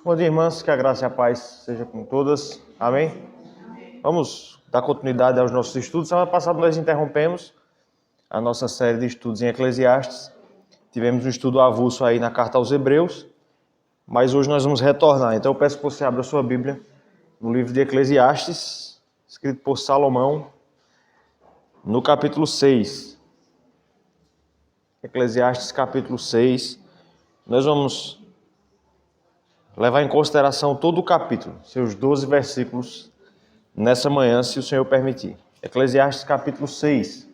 Bom dia, irmãs, que a graça e a paz seja com todas. Amém? Vamos dar continuidade aos nossos estudos. Semana passada nós interrompemos a nossa série de estudos em Eclesiastes. Tivemos um estudo avulso aí na carta aos Hebreus, mas hoje nós vamos retornar. Então eu peço que você abra a sua Bíblia no livro de Eclesiastes, escrito por Salomão, no capítulo 6. Eclesiastes capítulo 6. Nós vamos levar em consideração todo o capítulo, seus 12 versículos, nessa manhã, se o Senhor permitir. Eclesiastes capítulo 6.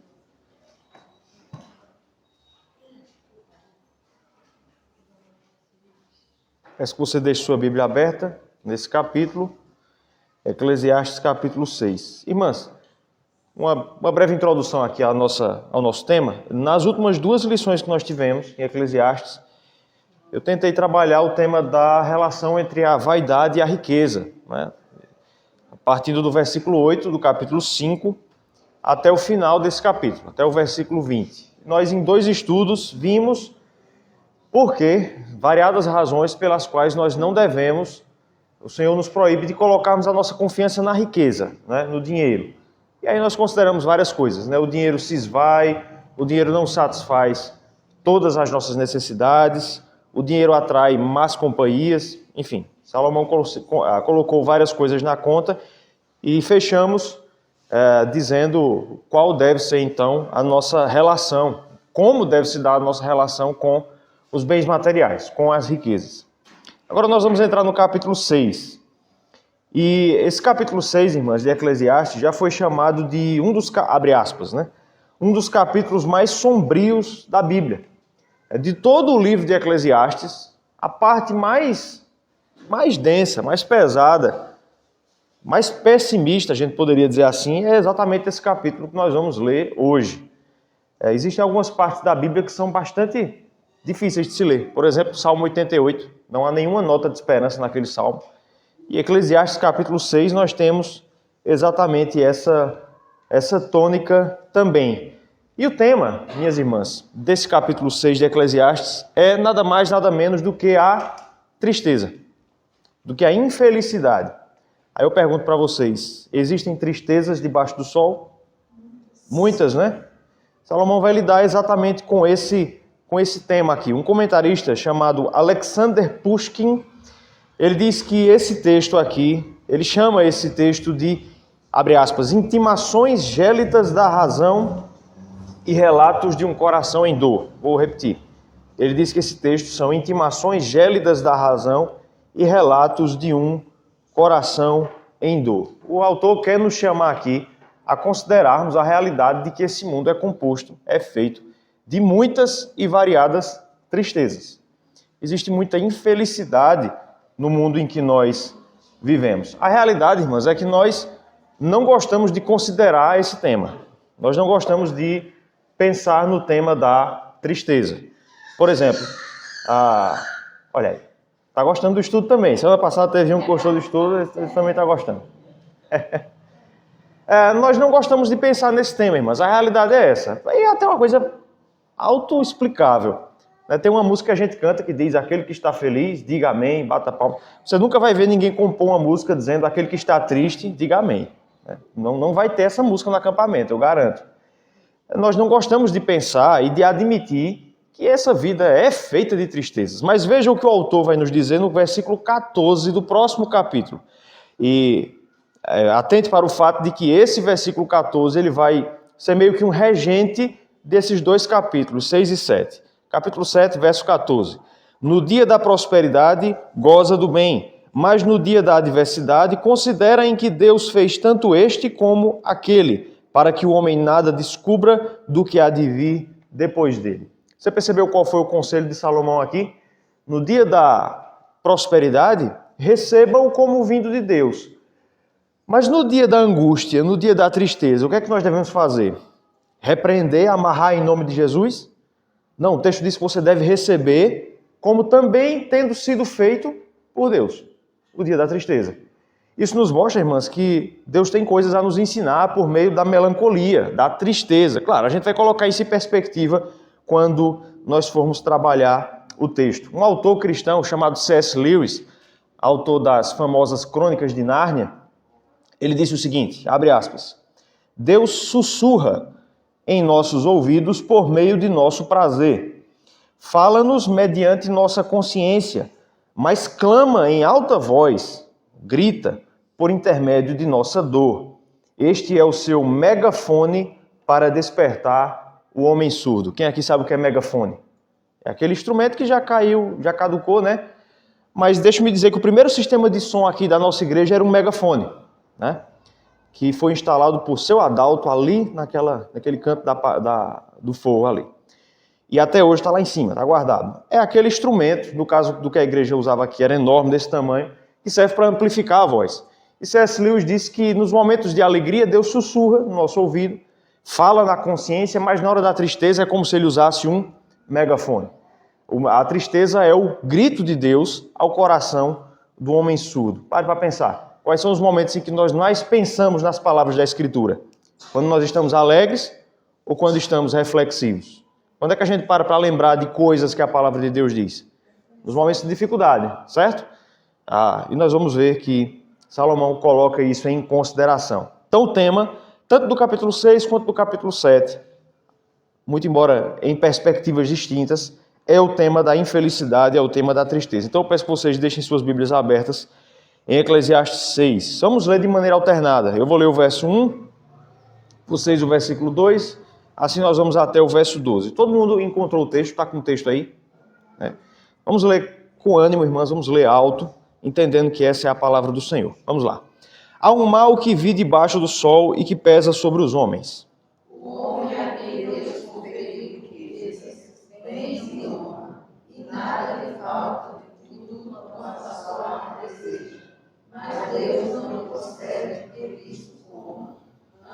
Peço que você deixe sua Bíblia aberta nesse capítulo, Eclesiastes capítulo 6. Irmãs, uma breve introdução aqui ao nosso tema. Nas últimas duas lições que nós tivemos em Eclesiastes, eu tentei trabalhar o tema da relação entre a vaidade e a riqueza, né? Partindo do versículo 8 do capítulo 5 até o final desse capítulo, até o versículo 20. Nós, em dois estudos, vimos variadas razões pelas quais nós não devemos, o Senhor nos proíbe de colocarmos a nossa confiança na riqueza, né? No dinheiro. E aí nós consideramos várias coisas, né? O dinheiro se esvai, o dinheiro não satisfaz todas as nossas necessidades, o dinheiro atrai más companhias, enfim. Salomão colocou várias coisas na conta e fechamos dizendo qual deve ser então a nossa relação, como deve se dar a nossa relação com os bens materiais, com as riquezas. Agora nós vamos entrar no capítulo 6. E esse capítulo 6, irmãs, de Eclesiastes, já foi chamado de abre aspas, né? Um dos capítulos mais sombrios da Bíblia. De todo o livro de Eclesiastes, a parte mais densa, mais pesada, mais pessimista, a gente poderia dizer assim, é exatamente esse capítulo que nós vamos ler hoje. Existem algumas partes da Bíblia que são bastante difíceis de se ler. Por exemplo, Salmo 88, não há nenhuma nota de esperança naquele salmo. E Eclesiastes capítulo 6 nós temos exatamente essa tônica também. E o tema, minhas irmãs, desse capítulo 6 de Eclesiastes é nada mais, nada menos do que a tristeza, do que a infelicidade. Aí eu pergunto para vocês, existem tristezas debaixo do sol? Muitas, né? Salomão vai lidar exatamente com esse tema aqui. Um comentarista chamado Alexander Pushkin, ele diz que esse texto aqui, ele chama esse texto de, abre aspas, intimações gélidas da razão e relatos de um coração em dor. Vou repetir. Ele diz que esse texto são intimações gélidas da razão e relatos de um coração em dor. O autor quer nos chamar aqui a considerarmos a realidade de que esse mundo é composto, é feito de muitas e variadas tristezas. Existe muita infelicidade no mundo em que nós vivemos. A realidade, irmãs, é que nós não gostamos de considerar esse tema. Nós não gostamos de pensar no tema da tristeza. Por exemplo, olha aí, está gostando do estudo também. Semana passada teve um que gostou do estudo, ele também está gostando. Nós não gostamos de pensar nesse tema, irmãs. A realidade é essa. E até uma coisa autoexplicável. Tem uma música que a gente canta que diz: aquele que está feliz, diga amém, bata palma. Você nunca vai ver ninguém compor uma música dizendo: aquele que está triste, diga amém. Não vai ter essa música no acampamento, eu garanto. Nós não gostamos de pensar e de admitir que essa vida é feita de tristezas. Mas veja o que o autor vai nos dizer no versículo 14 do próximo capítulo. E atente para o fato de que esse versículo 14 ele vai ser meio que um regente desses dois capítulos, 6 e 7. Capítulo 7, verso 14. No dia da prosperidade, goza do bem, mas no dia da adversidade, considera em que Deus fez tanto este como aquele, para que o homem nada descubra do que há de vir depois dele. Você percebeu qual foi o conselho de Salomão aqui? No dia da prosperidade, receba-o como vindo de Deus. Mas no dia da angústia, no dia da tristeza, o que é que nós devemos fazer? Repreender, amarrar em nome de Jesus? Não, o texto diz que você deve receber, como também tendo sido feito por Deus, o dia da tristeza. Isso nos mostra, irmãs, que Deus tem coisas a nos ensinar por meio da melancolia, da tristeza. Claro, a gente vai colocar isso em perspectiva quando nós formos trabalhar o texto. Um autor cristão chamado C.S. Lewis, autor das famosas Crônicas de Nárnia, ele disse o seguinte, abre aspas, Deus sussurra em nossos ouvidos por meio de nosso prazer. Fala-nos mediante nossa consciência, mas clama em alta voz, grita por intermédio de nossa dor. Este é o seu megafone para despertar o homem surdo. Quem aqui sabe o que é megafone? É aquele instrumento que já caiu, já caducou, né? Mas deixa-me dizer que o primeiro sistema de som aqui da nossa igreja era um megafone, né? Que foi instalado por seu Adalto ali naquele canto do forro ali. E até hoje está lá em cima, está guardado. É aquele instrumento, no caso do que a igreja usava aqui, era enorme, desse tamanho, que serve para amplificar a voz. E C.S. Lewis disse que nos momentos de alegria, Deus sussurra no nosso ouvido, fala na consciência, mas na hora da tristeza é como se ele usasse um megafone. A tristeza é o grito de Deus ao coração do homem surdo. Pare para pensar. Quais são os momentos em que nós mais pensamos nas palavras da Escritura? Quando nós estamos alegres ou quando estamos reflexivos? Quando é que a gente para lembrar de coisas que a palavra de Deus diz? Nos momentos de dificuldade, certo? E nós vamos ver que Salomão coloca isso em consideração. Então o tema, tanto do capítulo 6 quanto do capítulo 7, muito embora em perspectivas distintas, é o tema da infelicidade, é o tema da tristeza. Então eu peço que vocês deixem suas Bíblias abertas em Eclesiastes 6. Vamos ler de maneira alternada. Eu vou ler o verso 1, vocês o versículo 2, assim nós vamos até o verso 12. Todo mundo encontrou o texto? Está com o texto aí? Vamos ler com ânimo, irmãs, vamos ler alto, entendendo que essa é a palavra do Senhor. Vamos lá. Há um mal que vi debaixo do sol e que pesa sobre os homens. O homem a quem Deus conferiu riquezas, bens e honra, e nada lhe falta, tudo quanto a sua alma deseja. Mas Deus não lhe concede ter visto como,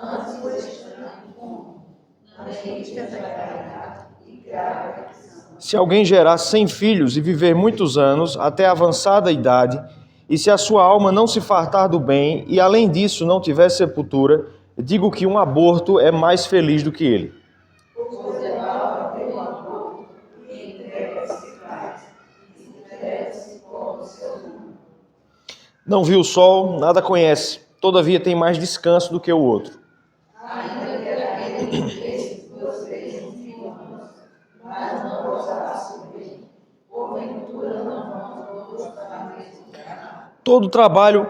antes o estranho como, na mente da caridade e grave aflição. Se alguém gerar 100 filhos e viver muitos anos, até avançada idade, e se a sua alma não se fartar do bem, e além disso não tiver sepultura, digo que um aborto é mais feliz do que ele. Não viu o sol, nada conhece, todavia tem mais descanso do que o outro. Ainda que aquele que fez 2 vezes 1.000 anos, mas não gozará sobre, porventura não vão todos para a mesma terra. Todo trabalho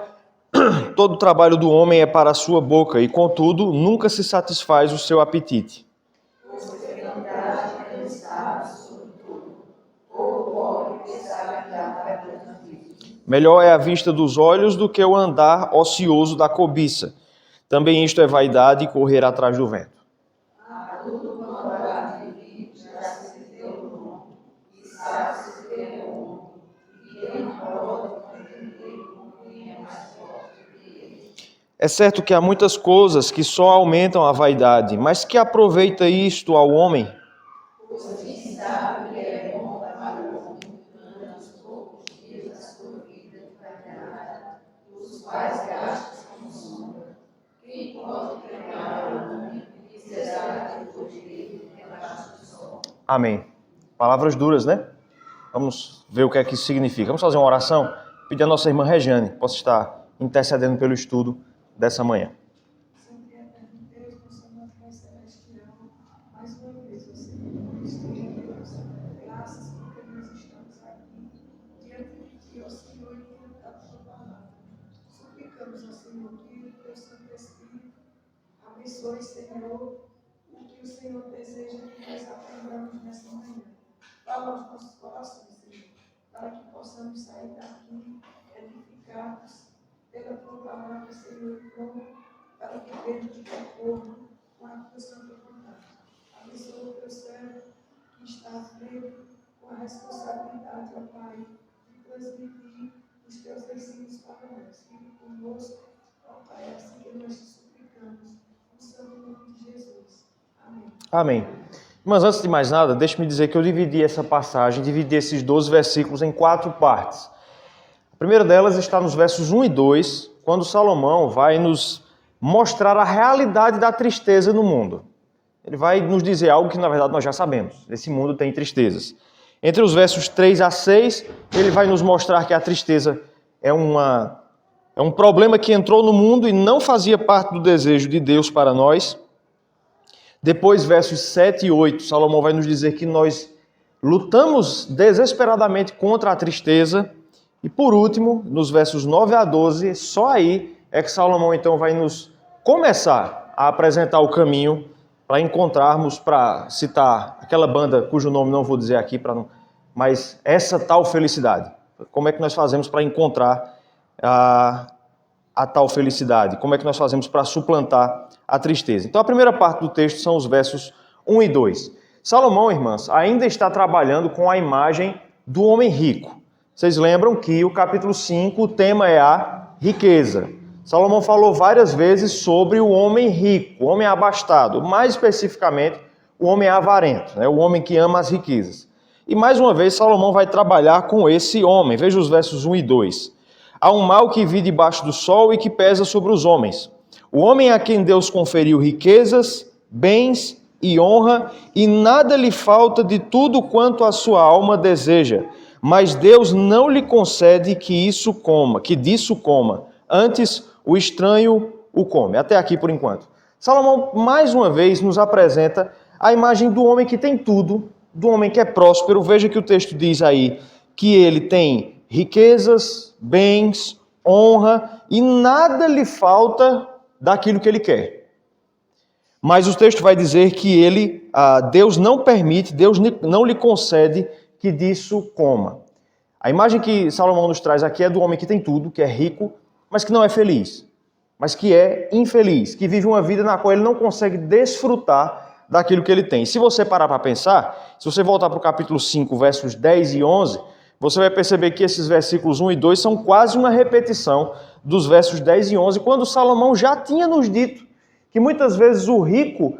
do homem é para a sua boca, e contudo nunca se satisfaz o seu apetite. Você cantará cansado sobre tudo, ou pobre que sabe que há para vida. Melhor é a vista dos olhos do que o andar ocioso da cobiça. Também isto é vaidade e correr atrás do vento. A tudo quanto há de vir, já se deu o nome, e sabe se deu o mundo, e quem não pode compreender com quem é mais forte que ele. É certo que há muitas coisas que só aumentam a vaidade, mas que aproveita isto ao homem? Pois quem sabe que é bom para o homem, durante os poucos dias da sua vida de vaidade, os quais gastas como sombra. Quem pode treinar o homem e será depois dele debaixo do sol? Amém. Palavras duras, né? Vamos ver o que é que isso significa. Vamos fazer uma oração? Pedir a nossa irmã Regiane, possa estar intercedendo pelo estudo dessa manhã. Sempre eterno Deus, nosso amado Pai Celestial, mais uma vez você esteja Deus. Graças porque nós estamos aqui diante de Ti, ó Senhor, e diante da Tua palavra. Suplicamos, ó Senhor, que o Teu Santo Espírito abençoe, Senhor, o que o Senhor deseja que nós aprendamos nessa manhã. Fala aos nossos corações, Senhor, para que possamos sair daqui edificados pela Tua palavra, Senhor, e como para vivermos de acordo com a Tua santa vontade. Abençoa o Teu servo que está à frente com a responsabilidade, ó Pai, de transmitir os Teus ensinos para nós. Fique conosco, ó Pai, assim que nós te suplicamos, no santo nome de Jesus. Amém. Amém. Mas antes de mais nada, deixe-me dizer que eu dividi essa passagem, dividi esses 12 versículos em 4 partes. A primeira delas está nos versos 1 e 2, quando Salomão vai nos mostrar a realidade da tristeza no mundo. Ele vai nos dizer algo que, na verdade, nós já sabemos. Esse mundo tem tristezas. Entre os versos 3 a 6, ele vai nos mostrar que a tristeza é um problema que entrou no mundo e não fazia parte do desejo de Deus para nós. Depois, versos 7 e 8, Salomão vai nos dizer que nós lutamos desesperadamente contra a tristeza. E por último, nos versos 9 a 12, só aí é que Salomão então vai nos começar a apresentar o caminho para encontrarmos, para citar aquela banda cujo nome não vou dizer aqui, mas essa tal felicidade. Como é que nós fazemos para encontrar a tal felicidade? Como é que nós fazemos para suplantar a tristeza? Então a primeira parte do texto são os versos 1 e 2. Salomão, irmãs, ainda está trabalhando com a imagem do homem rico. Vocês lembram que o capítulo 5, o tema é a riqueza. Salomão falou várias vezes sobre o homem rico, o homem abastado, mais especificamente o homem avarento, né? O homem que ama as riquezas. E mais uma vez Salomão vai trabalhar com esse homem. Veja os versos 1 e 2. Há um mal que vive debaixo do sol e que pesa sobre os homens. O homem a quem Deus conferiu riquezas, bens e honra, e nada lhe falta de tudo quanto a sua alma deseja. Mas Deus não lhe concede que disso coma. Antes, o estranho o come. Até aqui por enquanto. Salomão, mais uma vez, nos apresenta a imagem do homem que tem tudo, do homem que é próspero. Veja que o texto diz aí que ele tem riquezas, bens, honra, e nada lhe falta daquilo que ele quer. Mas o texto vai dizer que Deus não permite, Deus não lhe concede que disso coma. A imagem que Salomão nos traz aqui é do homem que tem tudo, que é rico, mas que não é feliz, mas que é infeliz, que vive uma vida na qual ele não consegue desfrutar daquilo que ele tem. Se você parar para pensar, se você voltar para o capítulo 5, versos 10 e 11, você vai perceber que esses versículos 1 e 2 são quase uma repetição dos versos 10 e 11, quando Salomão já tinha nos dito que muitas vezes o rico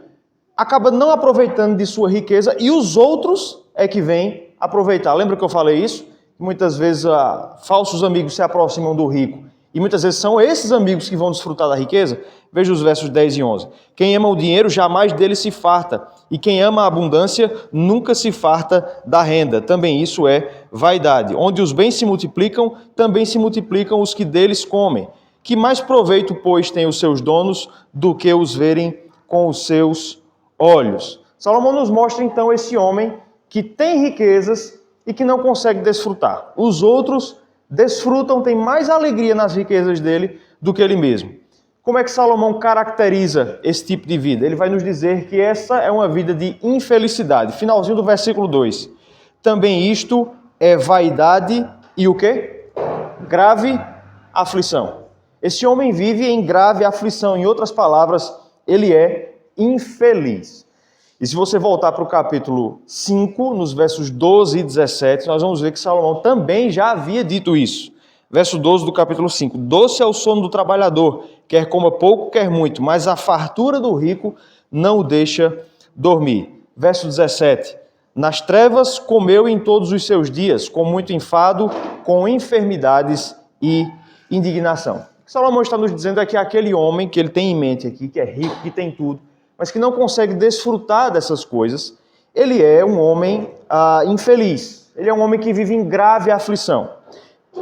acaba não aproveitando de sua riqueza e os outros é que vêm aproveitar. Lembra que eu falei isso? Muitas vezes falsos amigos se aproximam do rico e muitas vezes são esses amigos que vão desfrutar da riqueza. Veja os versos 10 e 11. Quem ama o dinheiro jamais dele se farta, e quem ama a abundância nunca se farta da renda. Também isso é vaidade. Onde os bens se multiplicam, também se multiplicam os que deles comem. Que mais proveito, pois, têm os seus donos do que os verem com os seus olhos? Salomão nos mostra então esse homem que tem riquezas e que não consegue desfrutar. Os outros desfrutam, têm mais alegria nas riquezas dele do que ele mesmo. Como é que Salomão caracteriza esse tipo de vida? Ele vai nos dizer que essa é uma vida de infelicidade. Finalzinho do versículo 2. Também isto é vaidade e o quê? Grave aflição. Esse homem vive em grave aflição. Em outras palavras, ele é infeliz. E se você voltar para o capítulo 5, nos versos 12 e 17, nós vamos ver que Salomão também já havia dito isso. Verso 12 do capítulo 5. Doce é o sono do trabalhador, quer coma pouco, quer muito, mas a fartura do rico não o deixa dormir. Verso 17. Nas trevas comeu em todos os seus dias, com muito enfado, com enfermidades e indignação. O que Salomão está nos dizendo é que aquele homem que ele tem em mente aqui, que é rico, que tem tudo, mas que não consegue desfrutar dessas coisas, ele é um homem infeliz. Ele é um homem que vive em grave aflição.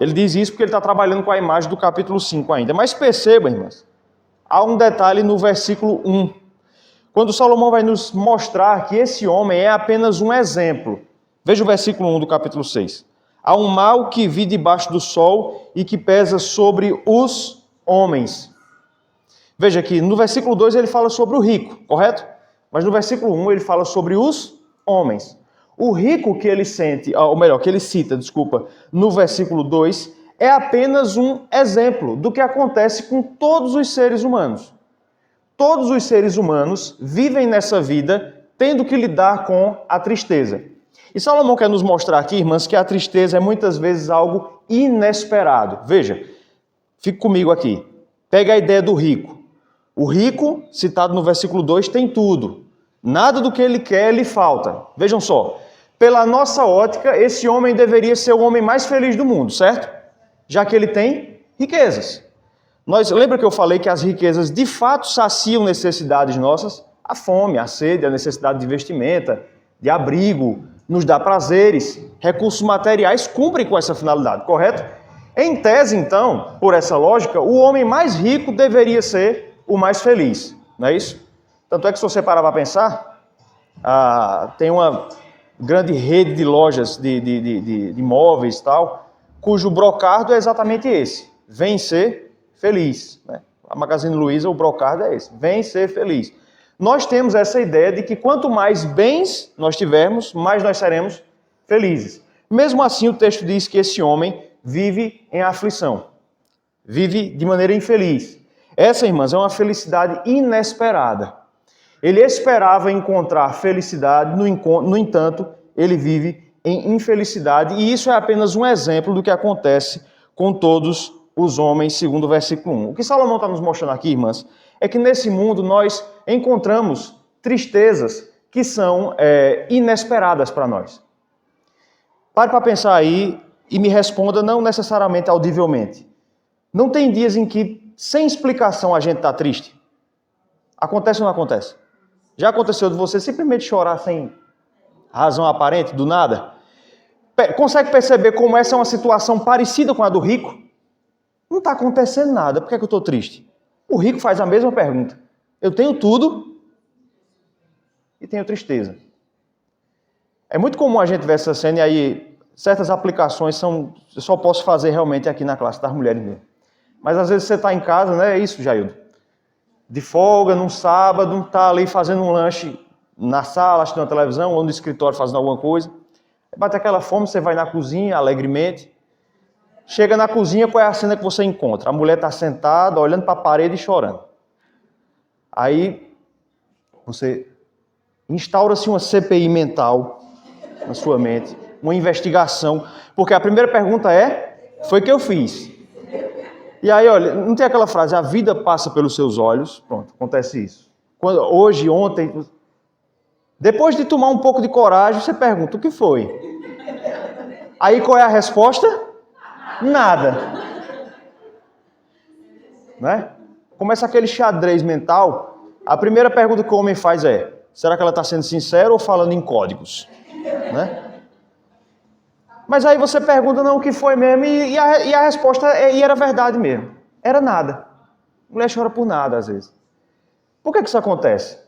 Ele diz isso porque ele está trabalhando com a imagem do capítulo 5 ainda. Mas perceba, irmãs, há um detalhe no versículo 1. Quando Salomão vai nos mostrar que esse homem é apenas um exemplo. Veja o versículo 1 do capítulo 6. Há um mal que vi debaixo do sol e que pesa sobre os homens. Veja aqui, no versículo 2 ele fala sobre o rico, correto? Mas no versículo 1 ele fala sobre os homens. O rico que ele cita, no versículo 2, é apenas um exemplo do que acontece com todos os seres humanos. Todos os seres humanos vivem nessa vida tendo que lidar com a tristeza. E Salomão quer nos mostrar aqui, irmãs, que a tristeza é muitas vezes algo inesperado. Veja, fique comigo aqui. Pega a ideia do rico. O rico, citado no versículo 2, tem tudo. Nada do que ele quer lhe falta. Vejam só, pela nossa ótica, esse homem deveria ser o homem mais feliz do mundo, certo? Já que ele tem riquezas. Lembra que eu falei que as riquezas de fato saciam necessidades nossas? A fome, a sede, a necessidade de vestimenta, de abrigo, nos dá prazeres, recursos materiais cumprem com essa finalidade, correto? Em tese, então, por essa lógica, o homem mais rico deveria ser o mais feliz, não é isso? Tanto é que se você parar para pensar, tem uma grande rede de lojas de imóveis e tal, cujo brocardo é exatamente esse, vem ser feliz, né? A Magazine Luiza, o brocardo é esse, vem ser feliz. Nós temos essa ideia de que quanto mais bens nós tivermos, mais nós seremos felizes. Mesmo assim, o texto diz que esse homem vive em aflição, vive de maneira infeliz. Essa, irmãs, é uma felicidade inesperada. Ele esperava encontrar felicidade, no entanto, ele vive em infelicidade, e isso é apenas um exemplo do que acontece com todos os homens, segundo o versículo 1. O que Salomão está nos mostrando aqui, irmãs, é que nesse mundo nós encontramos tristezas que são inesperadas para nós. Pare para pensar aí e me responda não necessariamente audivelmente. Não tem dias em que, sem explicação, a gente está triste? Acontece ou não acontece? Já aconteceu de você simplesmente chorar sem razão aparente, do nada? Consegue perceber como essa é uma situação parecida com a do rico? Não está acontecendo nada, por que eu estou triste? O rico faz a mesma pergunta. Eu tenho tudo e tenho tristeza. É muito comum a gente ver essa cena e aí certas aplicações eu só posso fazer realmente aqui na classe das mulheres mesmo. Mas às vezes você está em casa, né? É isso, Jaildo. De folga, num sábado, está ali fazendo um lanche na sala, assistindo a televisão, ou no escritório fazendo alguma coisa. Bate aquela fome, você vai na cozinha alegremente. Chega na cozinha, qual é a cena que você encontra? A mulher está sentada, olhando para a parede e chorando. Aí, você instaura-se uma CPI mental na sua mente, uma investigação, porque a primeira pergunta foi o que eu fiz? E aí, olha, não tem aquela frase, a vida passa pelos seus olhos, pronto, acontece isso. Hoje, ontem, depois de tomar um pouco de coragem, você pergunta, o que foi? Aí, qual é a resposta? Nada. Né? Começa aquele xadrez mental. A primeira pergunta que o homem faz é: será que ela está sendo sincera ou falando em códigos? Né? Mas aí você pergunta, não, o que foi mesmo? E a resposta era verdade mesmo. Era nada. A mulher chora por nada, às vezes. Por que isso acontece?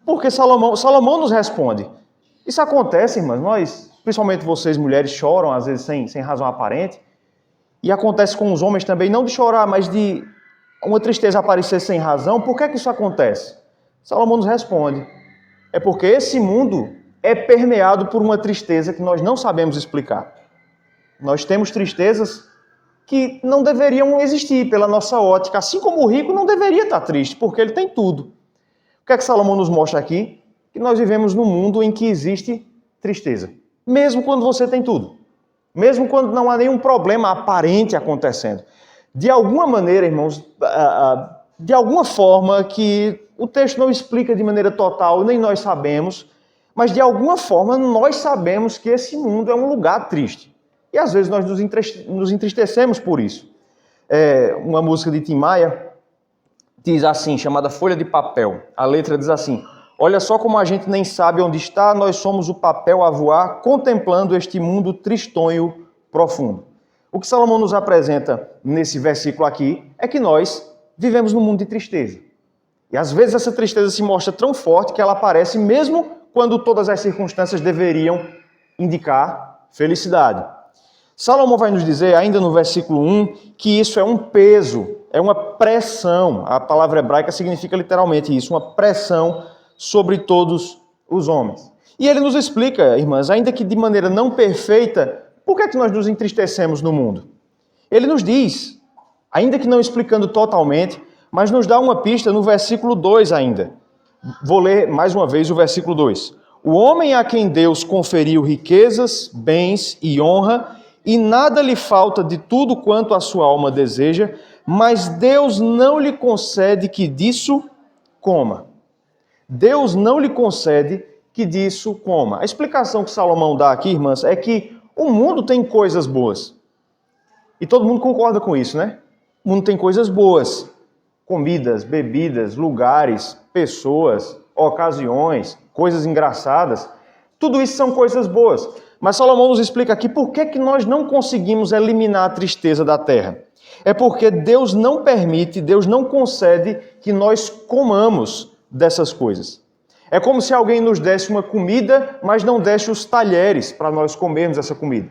Porque Salomão nos responde. Isso acontece, irmãs, nós, principalmente vocês mulheres, choram, às vezes sem razão aparente. E acontece com os homens também, não de chorar, mas de uma tristeza aparecer sem razão. Por que isso acontece? Salomão nos responde. É porque esse mundo é permeado por uma tristeza que nós não sabemos explicar. Nós temos tristezas que não deveriam existir pela nossa ótica, assim como o rico não deveria estar triste, porque ele tem tudo. O que é que Salomão nos mostra aqui? Que nós vivemos num mundo em que existe tristeza, mesmo quando você tem tudo, mesmo quando não há nenhum problema aparente acontecendo. De alguma maneira, irmãos, de alguma forma que o texto não explica de maneira total, nem nós sabemos, mas de alguma forma nós sabemos que esse mundo é um lugar triste. E às vezes nós nos entristecemos por isso. Uma música de Tim Maia diz assim, chamada Folha de Papel. A letra diz assim: olha só como a gente nem sabe onde está, nós somos o papel a voar, contemplando este mundo tristonho profundo. O que Salomão nos apresenta nesse versículo aqui é que nós vivemos num mundo de tristeza. E às vezes essa tristeza se mostra tão forte que ela aparece mesmo quando todas as circunstâncias deveriam indicar felicidade. Salomão vai nos dizer, ainda no versículo 1, que isso é um peso, é uma pressão. A palavra hebraica significa literalmente isso, uma pressão sobre todos os homens. E ele nos explica, irmãs, ainda que de maneira não perfeita, por que é que nós nos entristecemos no mundo? Ele nos diz, ainda que não explicando totalmente, mas nos dá uma pista no versículo 2 ainda. Vou ler mais uma vez o versículo 2. O homem a quem Deus conferiu riquezas, bens e honra, e nada lhe falta de tudo quanto a sua alma deseja, mas Deus não lhe concede que disso coma. Deus não lhe concede que disso coma. A explicação que Salomão dá aqui, irmãs, é que o mundo tem coisas boas. E todo mundo concorda com isso, né? O mundo tem coisas boas. Comidas, bebidas, lugares, pessoas, ocasiões, coisas engraçadas. Tudo isso são coisas boas. Mas Salomão nos explica aqui por que nós não conseguimos eliminar a tristeza da terra. É porque Deus não permite, Deus não concede que nós comamos dessas coisas. É como se alguém nos desse uma comida, mas não desse os talheres para nós comermos essa comida.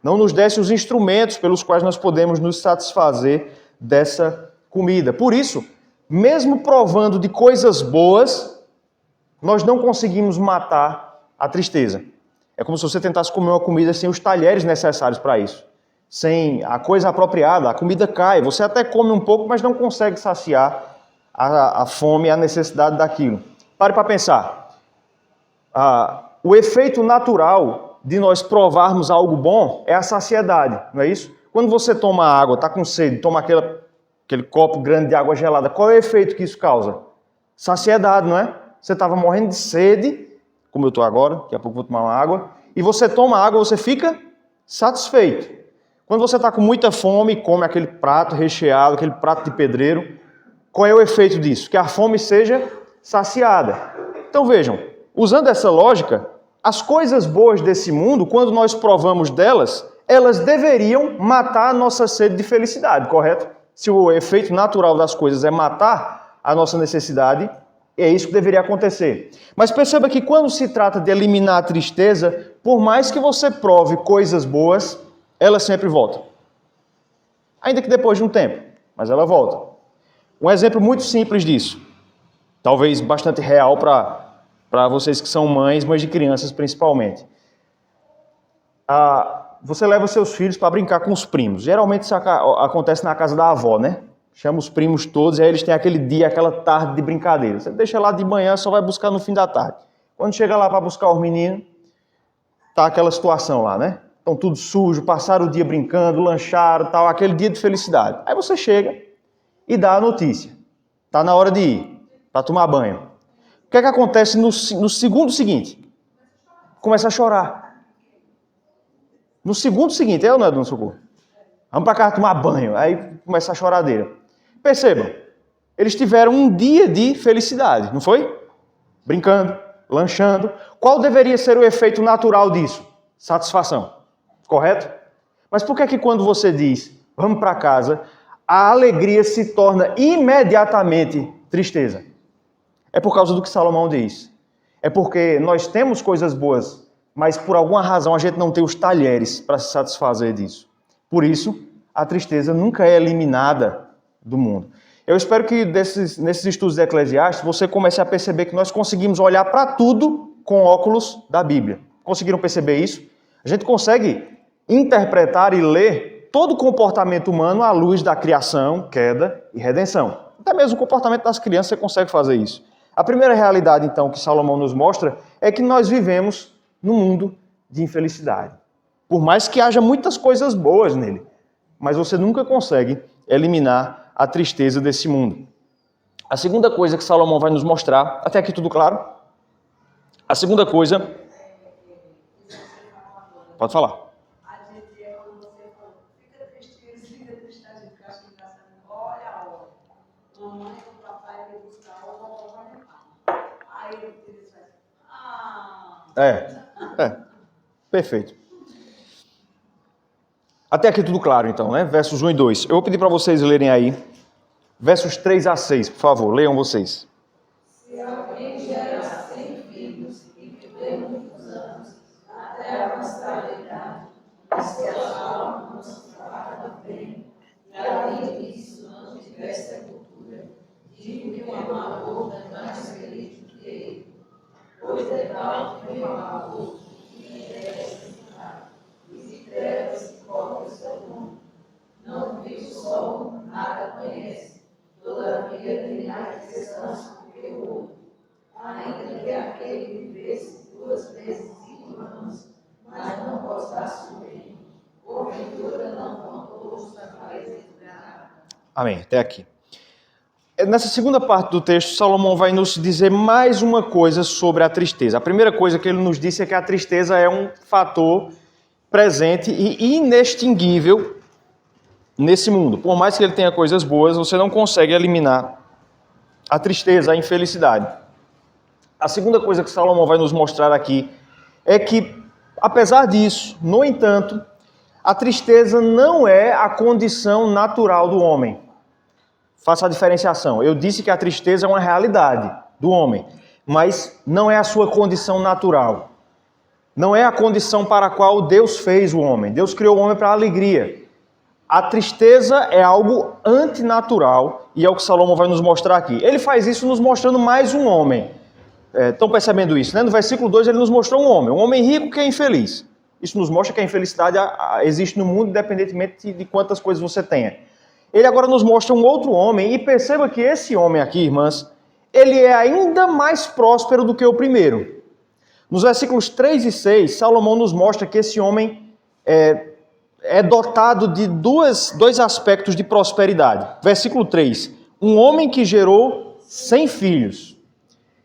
Não nos desse os instrumentos pelos quais nós podemos nos satisfazer dessa comida. Por isso, mesmo provando de coisas boas, nós não conseguimos matar a tristeza. É como se você tentasse comer uma comida sem os talheres necessários para isso. Sem a coisa apropriada, a comida cai. Você até come um pouco, mas não consegue saciar a fome e a necessidade daquilo. Pare para pensar. O efeito natural de nós provarmos algo bom é a saciedade, não é isso? Quando você toma água, está com sede, toma aquele copo grande de água gelada, qual é o efeito que isso causa? Saciedade, não é? Você estava morrendo de sede, como eu estou agora, daqui a pouco vou tomar uma água, e você toma água, você fica satisfeito. Quando você está com muita fome e come aquele prato recheado, aquele prato de pedreiro, qual é o efeito disso? Que a fome seja saciada. Então vejam, usando essa lógica, as coisas boas desse mundo, quando nós provamos delas, elas deveriam matar a nossa sede de felicidade, correto? Se o efeito natural das coisas é matar a nossa necessidade, é isso que deveria acontecer. Mas perceba que quando se trata de eliminar a tristeza, por mais que você prove coisas boas, ela sempre volta. Ainda que depois de um tempo, mas ela volta. Um exemplo muito simples disso, talvez bastante real para vocês que são mães de crianças principalmente. Você leva seus filhos para brincar com os primos. Geralmente isso acontece na casa da avó, né? Chama os primos todos e aí eles têm aquele dia, aquela tarde de brincadeira. Você deixa lá de manhã, só vai buscar no fim da tarde. Quando chega lá para buscar os meninos, tá aquela situação lá, né? Estão tudo sujo, passaram o dia brincando, lancharam, tal, aquele dia de felicidade. Aí você chega e dá a notícia. Tá na hora de ir para tomar banho. O que é que acontece no segundo seguinte? Começa a chorar. No segundo seguinte, não é, Dona Socorro? Vamos para casa tomar banho. Aí começa a choradeira. Percebam, eles tiveram um dia de felicidade, não foi? Brincando, lanchando. Qual deveria ser o efeito natural disso? Satisfação. Correto? Mas por que é que quando você diz, vamos para casa, a alegria se torna imediatamente tristeza? É por causa do que Salomão diz. É porque nós temos coisas boas, mas por alguma razão a gente não tem os talheres para se satisfazer disso. Por isso, a tristeza nunca é eliminada do mundo. Eu espero que nesses estudos de Eclesiastes você comece a perceber que nós conseguimos olhar para tudo com óculos da Bíblia. Conseguiram perceber isso? A gente consegue interpretar e ler todo o comportamento humano à luz da criação, queda e redenção. Até mesmo o comportamento das crianças você consegue fazer isso. A primeira realidade, então, que Salomão nos mostra é que nós vivemos num mundo de infelicidade. Por mais que haja muitas coisas boas nele, mas você nunca consegue eliminar a tristeza desse mundo. A segunda coisa que Salomão vai nos mostrar, até aqui tudo claro? A segunda coisa... Pode falar. Perfeito. Até aqui tudo claro, então, né? Versos 1 e 2. Eu vou pedir para vocês lerem aí. Versos 3 a 6, por favor. Leiam vocês. Se alguém gera 100 filhos e viver muitos anos, até avançar a idade, e se a sua alma não se farda bem, e além disso não tiver sepultura, digo que um amador é mais feliz do que ele, pois é tal que um amador que merece ficar, e se trevas cobre o seu nome. Não viu o sol, nada conhece, todavia tem mais descanso do que o outro. Ainda que aquele vivesse 2 vezes 5 anos, mas não gostasse do bem, porventura não contou os trabalhos do ganado. Amém, até aqui. Nessa segunda parte do texto, Salomão vai nos dizer mais uma coisa sobre a tristeza. A primeira coisa que ele nos disse é que a tristeza é um fator presente e inextinguível nesse mundo. Por mais que ele tenha coisas boas, você não consegue eliminar a tristeza, a infelicidade. A segunda coisa que Salomão vai nos mostrar aqui é que Apesar disso, no entanto, a tristeza não é a condição natural do homem. Faça a diferenciação. Eu disse que a tristeza é uma realidade do homem, mas não é a sua condição natural. Não é a condição para a qual Deus fez o homem. Deus criou o homem para a alegria. A tristeza é algo antinatural e é o que Salomão vai nos mostrar aqui. Ele faz isso nos mostrando mais um homem. Estão percebendo isso, né? No versículo 2 ele nos mostrou um homem rico que é infeliz. Isso nos mostra que a infelicidade existe no mundo independentemente de quantas coisas você tenha. Ele agora nos mostra um outro homem e perceba que esse homem aqui, irmãs, ele é ainda mais próspero do que o primeiro. Nos versículos 3 e 6, Salomão nos mostra que esse homem é dotado de dois aspectos de prosperidade. Versículo 3, um homem que gerou 100 filhos.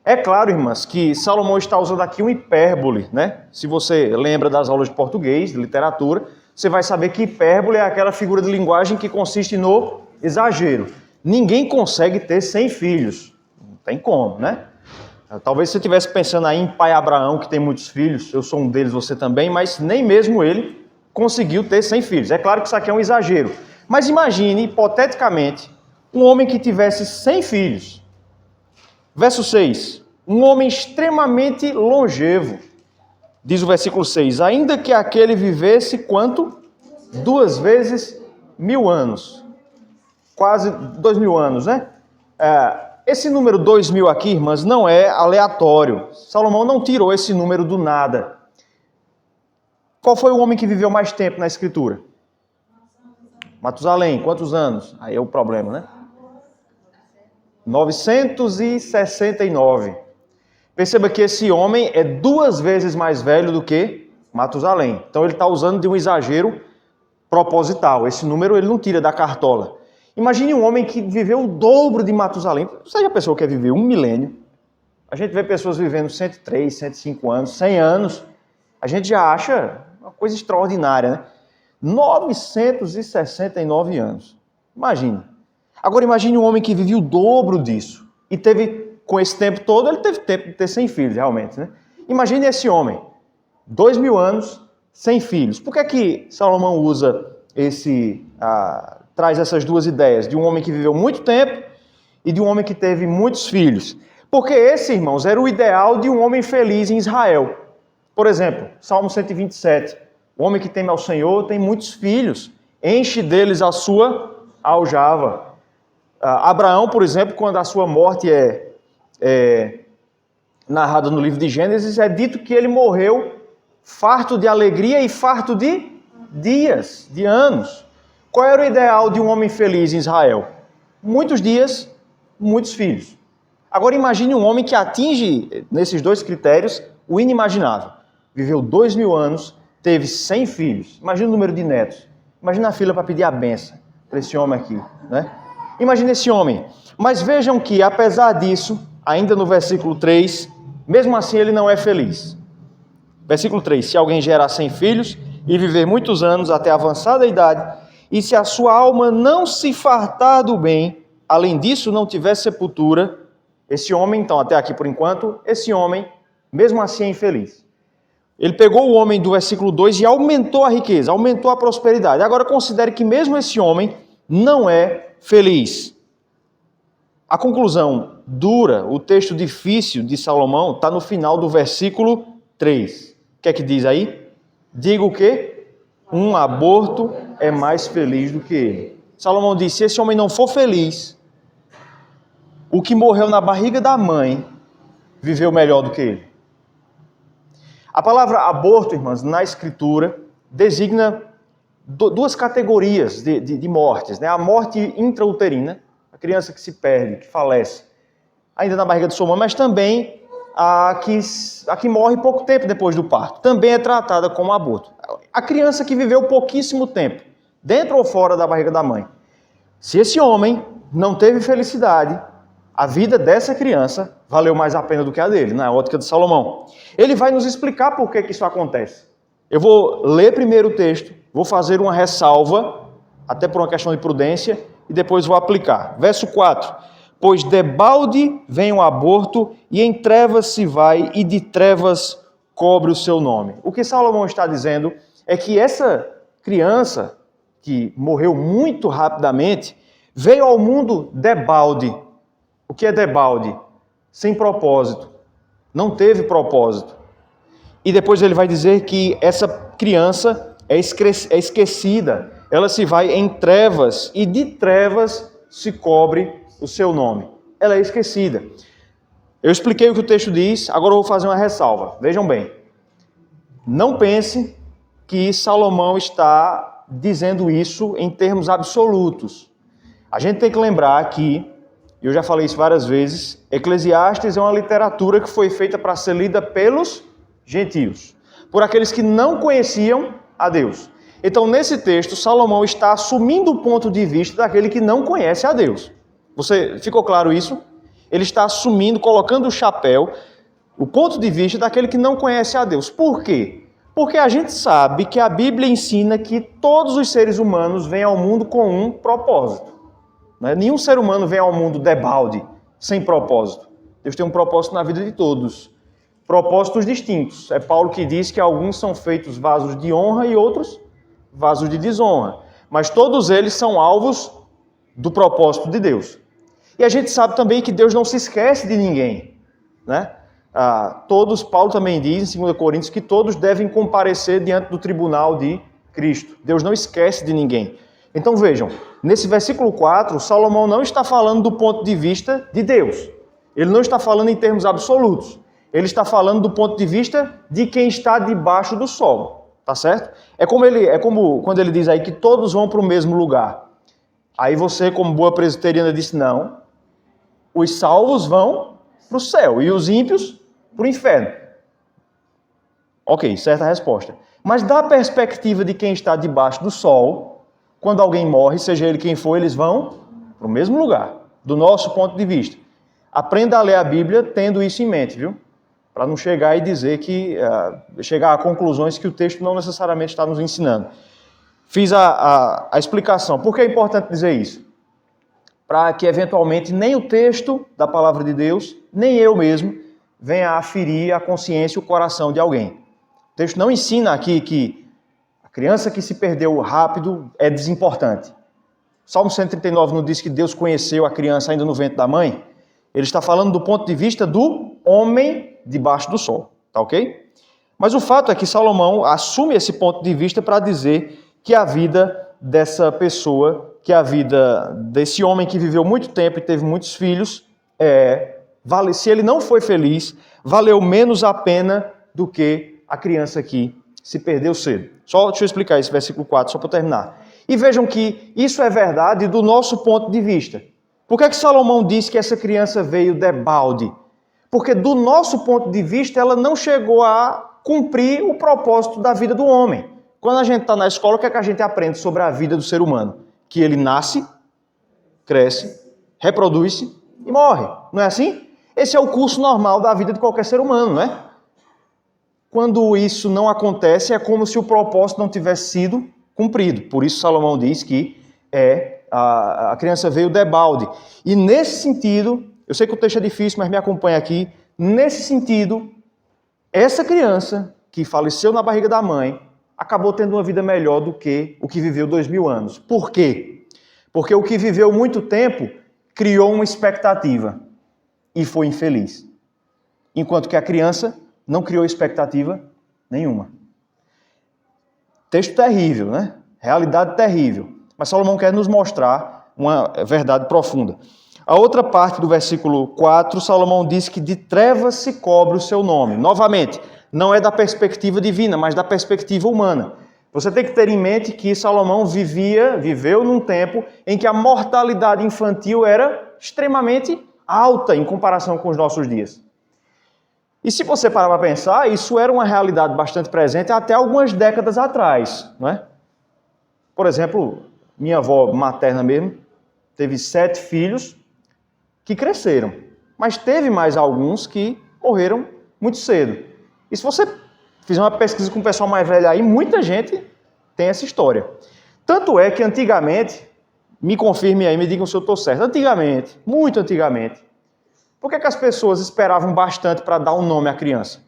É claro, irmãs, que Salomão está usando aqui uma hipérbole, né? Se você lembra das aulas de português, de literatura, você vai saber que hipérbole é aquela figura de linguagem que consiste no exagero. Ninguém consegue ter 100 filhos. Não tem como, né? Talvez você estivesse pensando aí em pai Abraão, que tem muitos filhos, eu sou um deles, você também, mas nem mesmo ele conseguiu ter 100 filhos. É claro que isso aqui é um exagero. Mas imagine, hipoteticamente, um homem que tivesse 100 filhos. Verso 6. Um homem extremamente longevo. Diz o versículo 6. Ainda que aquele vivesse quanto? 2 vezes 1000 anos. Quase 2000 anos, né? Esse número 2000 aqui, irmãs, não é aleatório. Salomão não tirou esse número do nada. Qual foi o homem que viveu mais tempo na Escritura? Matusalém. Quantos anos? Aí é o problema, né? 969. Perceba que esse homem é 2 vezes mais velho do que Matusalém. Então ele está usando de um exagero proposital. Esse número ele não tira da cartola. Imagine um homem que viveu o dobro de Matusalém. Você já pensou que quer viver 1 milênio? A gente vê pessoas vivendo 103, 105 anos, 100 anos. A gente já acha uma coisa extraordinária, né? 969 anos. Imagine. Agora imagine um homem que vivia o dobro disso. E teve, com esse tempo todo, ele teve tempo de ter 100 filhos, realmente, né? Imagine esse homem. 2000 anos, 100 filhos. Por que que Salomão usa traz essas duas ideias? De um homem que viveu muito tempo e de um homem que teve muitos filhos. Porque esse, irmãos, era o ideal de um homem feliz em Israel. Por exemplo, Salmo 127. O homem que teme ao Senhor tem muitos filhos. Enche deles a sua aljava. Abraão, por exemplo, quando a sua morte é narrada no livro de Gênesis, é dito que ele morreu farto de alegria e farto de dias, de anos. Qual era o ideal de um homem feliz em Israel? Muitos dias, muitos filhos. Agora imagine um homem que atinge, nesses 2 critérios, o inimaginável. Viveu 2000 anos, teve 100 filhos. Imagina o número de netos. Imagina a fila para pedir a benção para esse homem aqui, né? Imagina esse homem. Mas vejam que, apesar disso, ainda no versículo 3, mesmo assim ele não é feliz. Versículo 3. Se alguém gerar 100 filhos e viver muitos anos até avançada idade, e se a sua alma não se fartar do bem, além disso não tiver sepultura, esse homem, então até aqui por enquanto, esse homem, mesmo assim é infeliz. Ele pegou o homem do versículo 2 e aumentou a riqueza, aumentou a prosperidade. Agora considere que mesmo esse homem não é feliz. A conclusão dura, o texto difícil de Salomão, está no final do versículo 3. O que é que diz aí? Diga o quê? Um aborto é mais feliz do que ele. Salomão disse, se esse homem não for feliz, o que morreu na barriga da mãe viveu melhor do que ele. A palavra aborto, irmãs, na Escritura, designa 2 categorias de mortes, né? A morte intrauterina, a criança que se perde, que falece, ainda na barriga de sua mãe, mas também a que morre pouco tempo depois do parto. Também é tratada como aborto. A criança que viveu pouquíssimo tempo, dentro ou fora da barriga da mãe. Se esse homem não teve felicidade, a vida dessa criança valeu mais a pena do que a dele, na ótica de Salomão. Ele vai nos explicar por que isso acontece. Eu vou ler primeiro o texto, vou fazer uma ressalva, até por uma questão de prudência, e depois vou aplicar. Verso 4. Pois debalde vem o aborto, e em trevas se vai, e de trevas cobre o seu nome. O que Salomão está dizendo é que essa criança, que morreu muito rapidamente, veio ao mundo debalde. O que é debalde? Sem propósito. Não teve propósito. E depois ele vai dizer que essa criança é esquecida. Ela se vai em trevas e de trevas se cobre o seu nome. Ela é esquecida. Eu expliquei o que o texto diz, agora eu vou fazer uma ressalva. Vejam bem. Não pense que Salomão está dizendo isso em termos absolutos. A gente tem que lembrar que, eu já falei isso várias vezes, Eclesiastes é uma literatura que foi feita para ser lida pelos gentios, por aqueles que não conheciam a Deus. Então, nesse texto, Salomão está assumindo o ponto de vista daquele que não conhece a Deus. Ficou claro isso? Ele está assumindo, colocando o chapéu, o ponto de vista daquele que não conhece a Deus. Por quê? Porque a gente sabe que a Bíblia ensina que todos os seres humanos vêm ao mundo com um propósito. Né? Nenhum ser humano vem ao mundo debalde, sem propósito. Deus tem um propósito na vida de todos. Propósitos distintos. É Paulo que diz que alguns são feitos vasos de honra e outros vasos de desonra. Mas todos eles são alvos do propósito de Deus. E a gente sabe também que Deus não se esquece de ninguém. Né? Paulo também diz em 2 Coríntios que todos devem comparecer diante do tribunal de Cristo. Deus não esquece de ninguém. Então vejam, nesse versículo 4, Salomão não está falando do ponto de vista de Deus. Ele não está falando em termos absolutos. Ele está falando do ponto de vista de quem está debaixo do sol. Tá certo? É como quando ele diz aí que todos vão para o mesmo lugar. Aí você, como boa presbiteriana, disse não. Os salvos vão para o céu e os ímpios para o inferno. Ok, certa resposta. Mas da perspectiva de quem está debaixo do sol, quando alguém morre, seja ele quem for, eles vão para o mesmo lugar, do nosso ponto de vista. Aprenda a ler a Bíblia tendo isso em mente, viu? Para não chegar e dizer que, chegar a conclusões que o texto não necessariamente está nos ensinando. Fiz a explicação. Por que é importante dizer isso? Para que, eventualmente, nem o texto da palavra de Deus, nem eu mesmo, venha a ferir a consciência e o coração de alguém. O texto não ensina aqui que a criança que se perdeu rápido é desimportante. Salmo 139 não diz que Deus conheceu a criança ainda no ventre da mãe? Ele está falando do ponto de vista do homem debaixo do sol, tá ok? Mas o fato é que Salomão assume esse ponto de vista para dizer que a vida dessa pessoa, que a vida desse homem que viveu muito tempo e teve muitos filhos, se ele não foi feliz, valeu menos a pena do que a criança que se perdeu cedo. Deixa eu explicar esse versículo 4, só para terminar. E vejam que isso é verdade do nosso ponto de vista. Por que Salomão diz que essa criança veio debalde? Porque do nosso ponto de vista, ela não chegou a cumprir o propósito da vida do homem. Quando a gente está na escola, o que é que a gente aprende sobre a vida do ser humano? Que ele nasce, cresce, reproduz-se e morre. Não é assim? Esse é o curso normal da vida de qualquer ser humano, não é? Quando isso não acontece, é como se o propósito não tivesse sido cumprido. Por isso Salomão diz que a criança veio debalde. E nesse sentido, eu sei que o texto é difícil, mas me acompanha aqui. Nesse sentido, essa criança que faleceu na barriga da mãe acabou tendo uma vida melhor do que o que viveu 2000 anos. Por quê? Porque o que viveu muito tempo criou uma expectativa e foi infeliz. Enquanto que a criança não criou expectativa nenhuma. Texto terrível, né? Realidade terrível. Mas Salomão quer nos mostrar uma verdade profunda. A outra parte do versículo 4, Salomão diz que de trevas se cobre o seu nome. Novamente, não é da perspectiva divina, mas da perspectiva humana. Você tem que ter em mente que Salomão viveu num tempo em que a mortalidade infantil era extremamente alta em comparação com os nossos dias. E se você parar para pensar, isso era uma realidade bastante presente até algumas décadas atrás, não é? Por exemplo, minha avó materna mesmo teve 7 filhos que cresceram, mas teve mais alguns que morreram muito cedo. E se você fizer uma pesquisa com o pessoal mais velho aí, muita gente tem essa história. Tanto é que antigamente, me confirme aí, me digam se eu estou certo, antigamente, muito antigamente, por que as pessoas esperavam bastante para dar um nome à criança?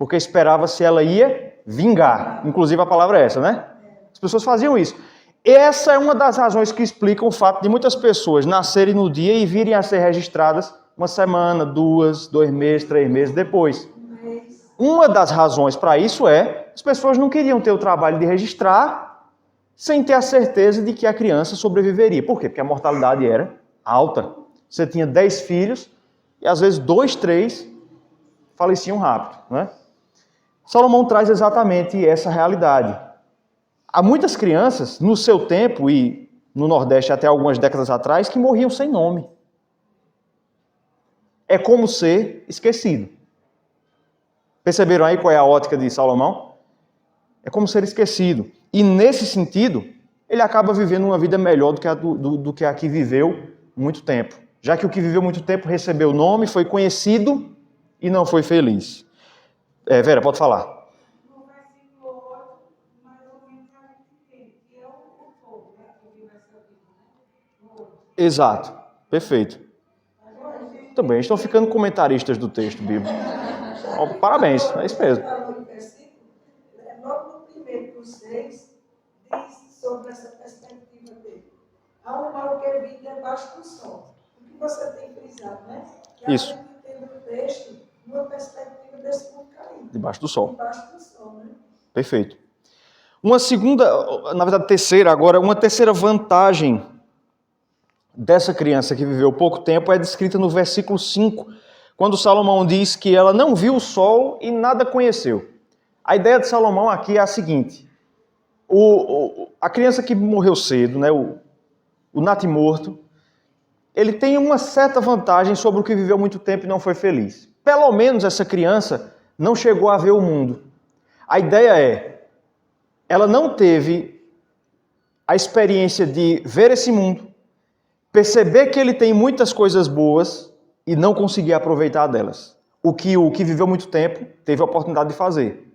porque esperava se ela ia vingar. Inclusive a palavra é essa, né? As pessoas faziam isso. Essa é uma das razões que explicam o fato de muitas pessoas nascerem no dia e virem a ser registradas uma semana, 2, 2 meses, 3 meses depois. Uma das razões para isso é as pessoas não queriam ter o trabalho de registrar sem ter a certeza de que a criança sobreviveria. Por quê? Porque a mortalidade era alta. Você tinha 10 filhos e às vezes 2, 3 faleciam rápido, né? Salomão traz exatamente essa realidade. Há muitas crianças, no seu tempo e no Nordeste até algumas décadas atrás, que morriam sem nome. É como ser esquecido. Perceberam aí qual é a ótica de Salomão? É como ser esquecido. E nesse sentido, ele acaba vivendo uma vida melhor do que a que viveu muito tempo. Já que o que viveu muito tempo recebeu o nome, foi conhecido e não foi feliz. Vera, pode falar. No versículo 8, mais ou menos a gente tem, que é o povo, né? Que vive essa vida, né? Exato. Perfeito. Também estão ficando comentaristas do texto bíblico. Parabéns, é isso mesmo. Logo no primeiro dos 6, diz sobre essa perspectiva dele. Há um mal que vive debaixo do sol. O que você tem frisado, né? Que Isso. a gente entende o texto numa perspectiva desse mundo caído. Debaixo do sol. Debaixo do sol, né? Perfeito. Uma segunda, na verdade terceira agora, uma terceira vantagem dessa criança que viveu pouco tempo é descrita no versículo 5, quando Salomão diz que ela não viu o sol e nada conheceu. A ideia de Salomão aqui é a seguinte: a criança que morreu cedo, né, o natimorto, ele tem uma certa vantagem sobre o que viveu muito tempo e não foi feliz. Pelo menos essa criança não chegou a ver o mundo. A ideia é, ela não teve a experiência de ver esse mundo, perceber que ele tem muitas coisas boas e não conseguir aproveitar delas. O que viveu muito tempo teve a oportunidade de fazer.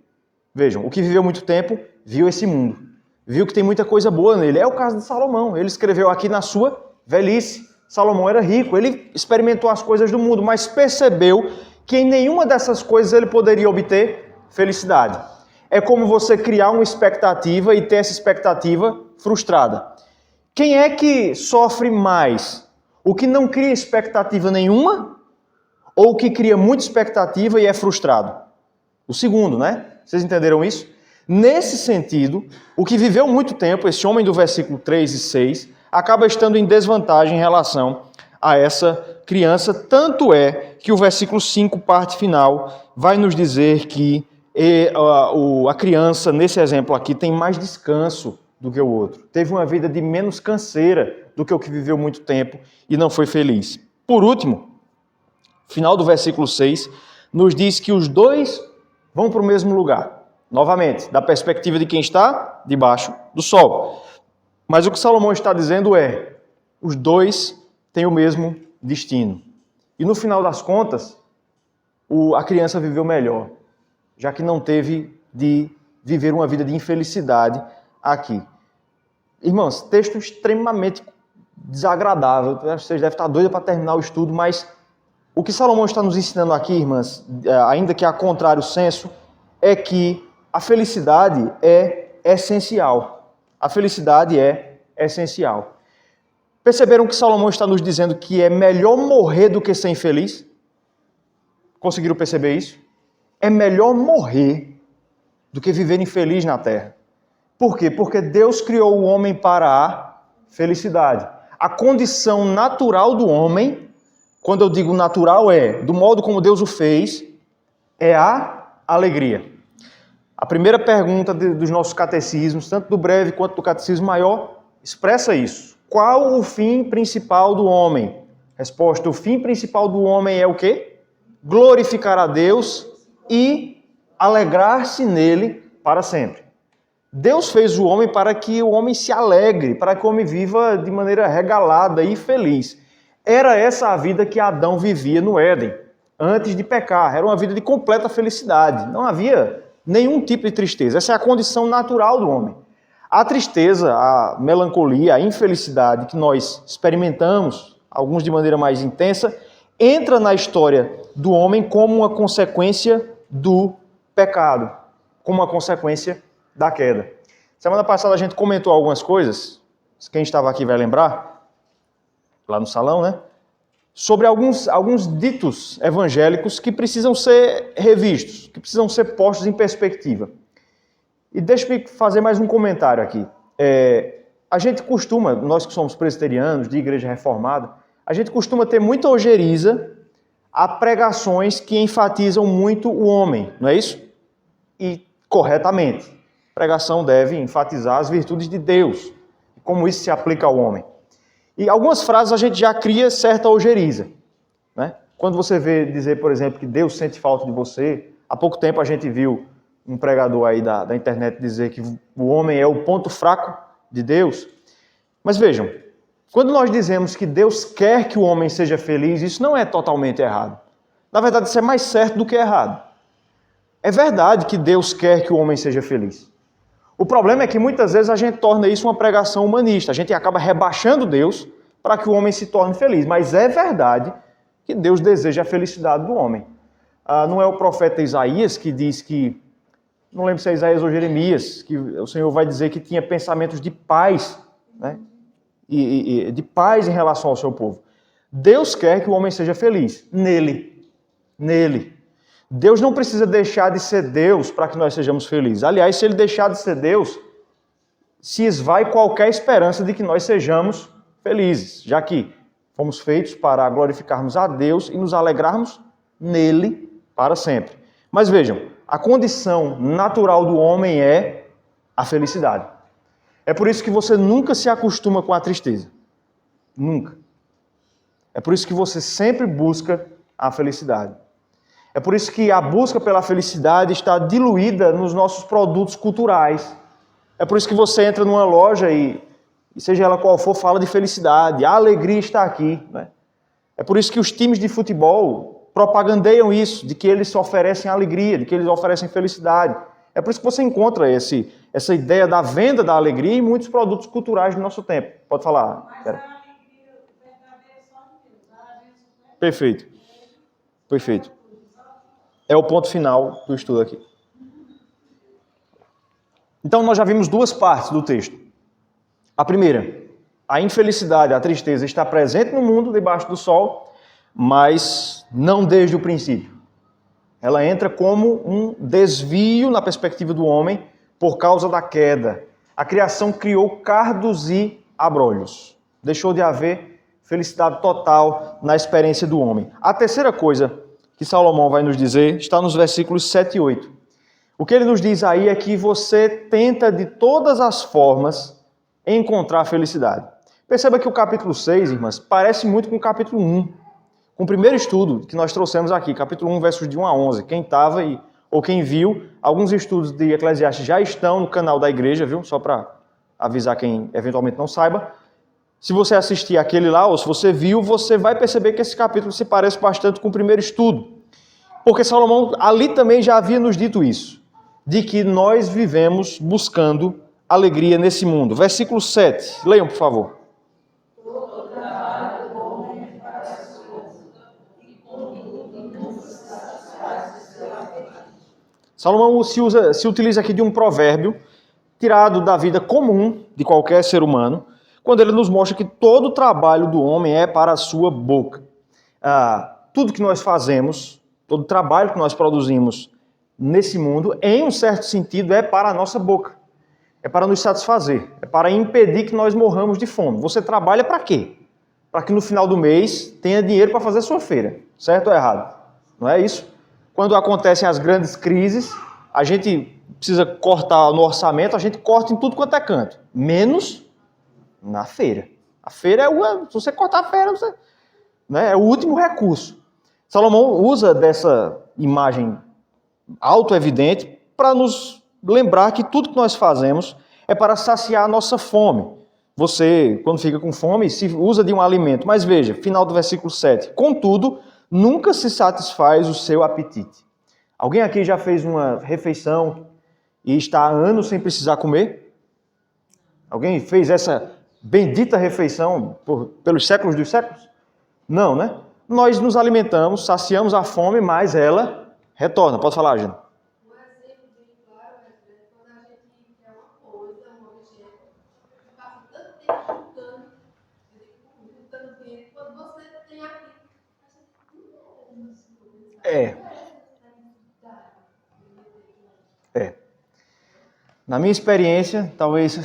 Vejam, o que viveu muito tempo viu esse mundo. Viu que tem muita coisa boa nele. É o caso de Salomão. Ele escreveu aqui na sua velhice. Salomão era rico, ele experimentou as coisas do mundo, mas percebeu que em nenhuma dessas coisas ele poderia obter felicidade. É como você criar uma expectativa e ter essa expectativa frustrada. Quem é que sofre mais? O que não cria expectativa nenhuma ou o que cria muita expectativa e é frustrado? O segundo, né? Vocês entenderam isso? Nesse sentido, o que viveu muito tempo, esse homem do versículo 3 e 6, acaba estando em desvantagem em relação a essa criança. Tanto é que o versículo 5, parte final, vai nos dizer que a criança, nesse exemplo aqui, tem mais descanso do que o outro. Teve uma vida de menos canseira do que o que viveu muito tempo e não foi feliz. Por último, final do versículo 6, nos diz que os dois vão para o mesmo lugar. Novamente, da perspectiva de quem está debaixo do sol. Mas o que Salomão está dizendo é, os dois têm o mesmo destino. E no final das contas, a criança viveu melhor, já que não teve de viver uma vida de infelicidade aqui. Irmãos, texto extremamente desagradável. Vocês devem estar doidos para terminar o estudo, mas o que Salomão está nos ensinando aqui, irmãs, ainda que a contrário senso, é que a felicidade é essencial. A felicidade é essencial. Perceberam que Salomão está nos dizendo que é melhor morrer do que ser infeliz? Conseguiram perceber isso? É melhor morrer do que viver infeliz na terra. Por quê? Porque Deus criou o homem para a felicidade. A condição natural do homem, quando eu digo natural, do modo como Deus o fez, é a alegria. A primeira pergunta dos nossos catecismos, tanto do breve quanto do catecismo maior, expressa isso. Qual o fim principal do homem? Resposta: o fim principal do homem é o quê? Glorificar a Deus e alegrar-se nele para sempre. Deus fez o homem para que o homem se alegre, para que o homem viva de maneira regalada e feliz. Era essa a vida que Adão vivia no Éden, antes de pecar. Era uma vida de completa felicidade. Não havia nenhum tipo de tristeza. Essa é a condição natural do homem. A tristeza, a melancolia, a infelicidade que nós experimentamos, alguns de maneira mais intensa, entra na história do homem como uma consequência do pecado, como uma consequência da queda. Semana passada a gente comentou algumas coisas, quem estava aqui vai lembrar, lá no salão, né? Sobre alguns ditos evangélicos que precisam ser revistos, que precisam ser postos em perspectiva. E deixa-me fazer mais um comentário aqui. A gente costuma, nós que somos presbiterianos, de igreja reformada, a gente costuma ter muita ojeriza a pregações que enfatizam muito o homem, não é isso? E corretamente. A pregação deve enfatizar as virtudes de Deus, como isso se aplica ao homem. E algumas frases a gente já cria certa ojeriza, né? Quando você vê dizer, por exemplo, que Deus sente falta de você, há pouco tempo a gente viu um pregador aí da internet dizer que o homem é o ponto fraco de Deus. Mas vejam, quando nós dizemos que Deus quer que o homem seja feliz, isso não é totalmente errado. Na verdade, isso é mais certo do que errado. É verdade que Deus quer que o homem seja feliz. O problema é que muitas vezes a gente torna isso uma pregação humanista. A gente acaba rebaixando Deus para que o homem se torne feliz. Mas é verdade que Deus deseja a felicidade do homem. Não é o profeta Isaías que diz que, não lembro se é Isaías ou Jeremias, que o Senhor vai dizer que tinha pensamentos de paz, né? E de paz em relação ao seu povo. Deus quer que o homem seja feliz. Nele. Deus não precisa deixar de ser Deus para que nós sejamos felizes. Aliás, se Ele deixar de ser Deus, se esvai qualquer esperança de que nós sejamos felizes, já que fomos feitos para glorificarmos a Deus e nos alegrarmos nele para sempre. Mas vejam, a condição natural do homem é a felicidade. É por isso que você nunca se acostuma com a tristeza. Nunca. É por isso que você sempre busca a felicidade. É por isso que a busca pela felicidade está diluída nos nossos produtos culturais. É por isso que você entra numa loja e seja ela qual for, fala de felicidade. A alegria está aqui, né? É por isso que os times de futebol propagandeiam isso, de que eles oferecem alegria, de que eles oferecem felicidade. É por isso que você encontra essa ideia da venda da alegria em muitos produtos culturais do nosso tempo. Pode falar. Mas a alegria verdadeira é só de Deus. Perfeito. É o ponto final do estudo aqui. Então, nós já vimos duas partes do texto. A primeira, a infelicidade, a tristeza está presente no mundo debaixo do sol, mas não desde o princípio. Ela entra como um desvio na perspectiva do homem por causa da queda. A criação criou cardos e abrolhos. Deixou de haver felicidade total na experiência do homem. A terceira coisa que Salomão vai nos dizer está nos versículos 7 e 8. O que ele nos diz aí é que você tenta de todas as formas encontrar felicidade. Perceba que o capítulo 6, irmãs, parece muito com o capítulo 1. Com o primeiro estudo que nós trouxemos aqui, capítulo 1, versos de 1 a 11. Quem estava ou quem viu, alguns estudos de Eclesiastes já estão no canal da igreja, viu? Só para avisar quem eventualmente não saiba. Se você assistir aquele lá, ou se você viu, você vai perceber que esse capítulo se parece bastante com o primeiro estudo. Porque Salomão ali também já havia nos dito isso, de que nós vivemos buscando alegria nesse mundo. Versículo 7, leiam, por favor. Todo trabalho do homem é para a sua boca, e contudo nunca se satisfaz do seu apetite. Salomão se utiliza aqui de um provérbio tirado da vida comum de qualquer ser humano, quando ele nos mostra que todo o trabalho do homem é para a sua boca. Tudo que nós fazemos, todo o trabalho que nós produzimos nesse mundo, em um certo sentido, é para a nossa boca. É para nos satisfazer, é para impedir que nós morramos de fome. Você trabalha para quê? Para que no final do mês tenha dinheiro para fazer a sua feira. Certo ou errado? Não é isso? Quando acontecem as grandes crises, a gente precisa cortar no orçamento, a gente corta em tudo quanto é canto. Menos na feira. A feira se você cortar a feira, é o último recurso. Salomão usa dessa imagem autoevidente para nos lembrar que tudo que nós fazemos é para saciar a nossa fome. Você, quando fica com fome, se usa de um alimento. Mas veja, final do versículo 7. Contudo, nunca se satisfaz o seu apetite. Alguém aqui já fez uma refeição e está há anos sem precisar comer? Alguém fez essa bendita refeição pelos séculos dos séculos? Não, né? Nós nos alimentamos, saciamos a fome, mas ela retorna. Pode falar, Jana. O Na minha experiência, talvez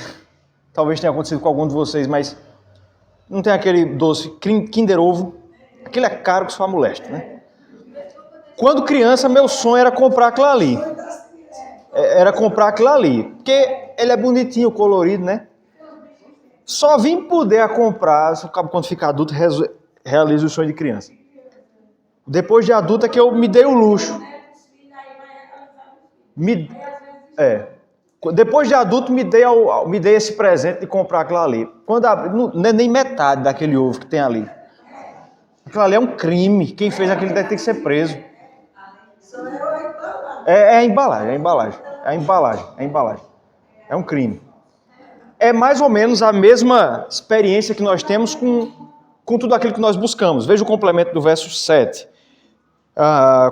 tenha acontecido com algum de vocês, mas não tem aquele doce Kinder Ovo. Aquele é caro que só molesta, né? Quando criança, meu sonho era comprar aquilo ali. Porque ele é bonitinho, colorido, né? Só vim poder comprar, quando ficar adulto, realizo o sonho de criança. Depois de adulto é que eu me dei o luxo. Depois de adulto, me dei esse presente de comprar aquilo ali. Quando abri, não é nem metade daquele ovo que tem ali. Aquilo ali é um crime. Quem fez aquilo deve ter que ser preso. É a embalagem. É um crime. É mais ou menos a mesma experiência que nós temos com tudo aquilo que nós buscamos. Veja o complemento do verso 7.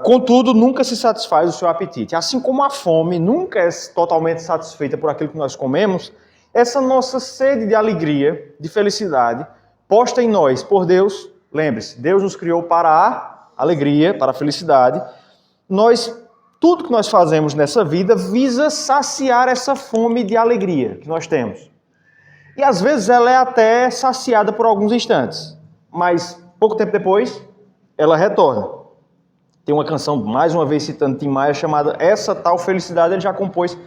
Contudo, nunca se satisfaz o seu apetite. Assim como a fome nunca é totalmente satisfeita por aquilo que nós comemos, essa nossa sede de alegria, de felicidade, posta em nós por Deus, lembre-se, Deus nos criou para a alegria, para a felicidade. Tudo que nós fazemos nessa vida visa saciar essa fome de alegria que nós temos. E às vezes ela é até saciada por alguns instantes, mas pouco tempo depois ela retorna. Tem uma canção, mais uma vez citando Tim Maia, chamada Essa Tal Felicidade, ele já compôs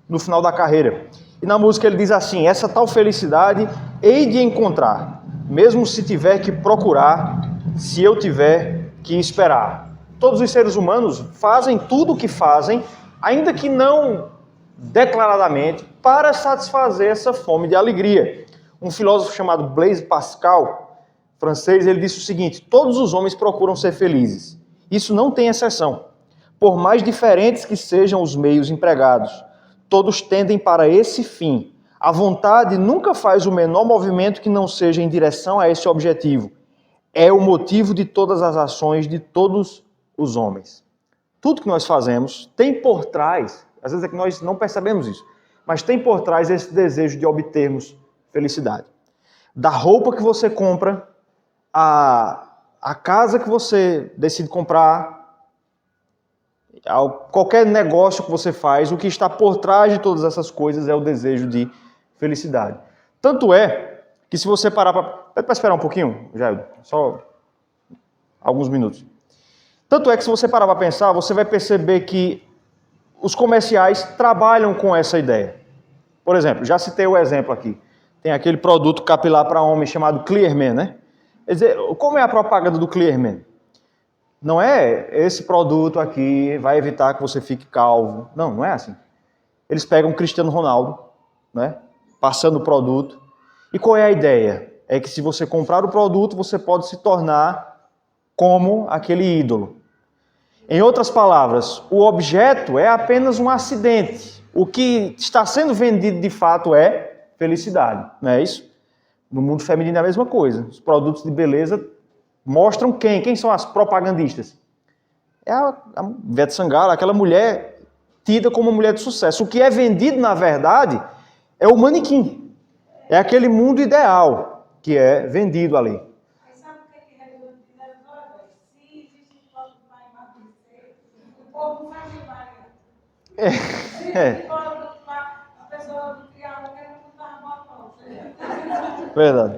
no final da carreira. E na música ele diz assim: essa tal felicidade hei de encontrar, mesmo se tiver que procurar, se eu tiver que esperar. Todos os seres humanos fazem tudo o que fazem, ainda que não declaradamente, para satisfazer essa fome de alegria. Um filósofo chamado Blaise Pascal, francês, ele disse o seguinte: todos os homens procuram ser felizes. Isso não tem exceção. Por mais diferentes que sejam os meios empregados, todos tendem para esse fim. A vontade nunca faz o menor movimento que não seja em direção a esse objetivo. É o motivo de todas as ações de todos os homens. Tudo que nós fazemos tem por trás, às vezes é que nós não percebemos isso, mas tem por trás esse desejo de obtermos felicidade. Da roupa que você compra, a casa que você decide comprar, qualquer negócio que você faz, o que está por trás de todas essas coisas é o desejo de felicidade. Tanto é que se você parar para esperar um pouquinho, Jair, só alguns minutos. Tanto é que se você parar para pensar, você vai perceber que os comerciais trabalham com essa ideia. Por exemplo, já citei o exemplo aqui. Tem aquele produto capilar para homem chamado Clearman, né? Quer dizer, como é a propaganda do Clearman? Não é esse produto aqui vai evitar que você fique calvo. Não é assim. Eles pegam o Cristiano Ronaldo, né, passando o produto. E qual é a ideia? É que se você comprar o produto, você pode se tornar como aquele ídolo. Em outras palavras, o objeto é apenas um acidente. O que está sendo vendido de fato é felicidade, não é isso? No mundo feminino é a mesma coisa. Os produtos de beleza mostram quem? Quem são as propagandistas? É a Ivete Sangalo, aquela mulher tida como uma mulher de sucesso. O que é vendido, na verdade, é o manequim. É aquele mundo ideal que é vendido ali. Aí sabe o que resolve fizeram agora? Se existe um produto para emagrecer, o povo não faz milagre. Se existe um produto para a pessoa não criar um, ela não dá botão. Verdade.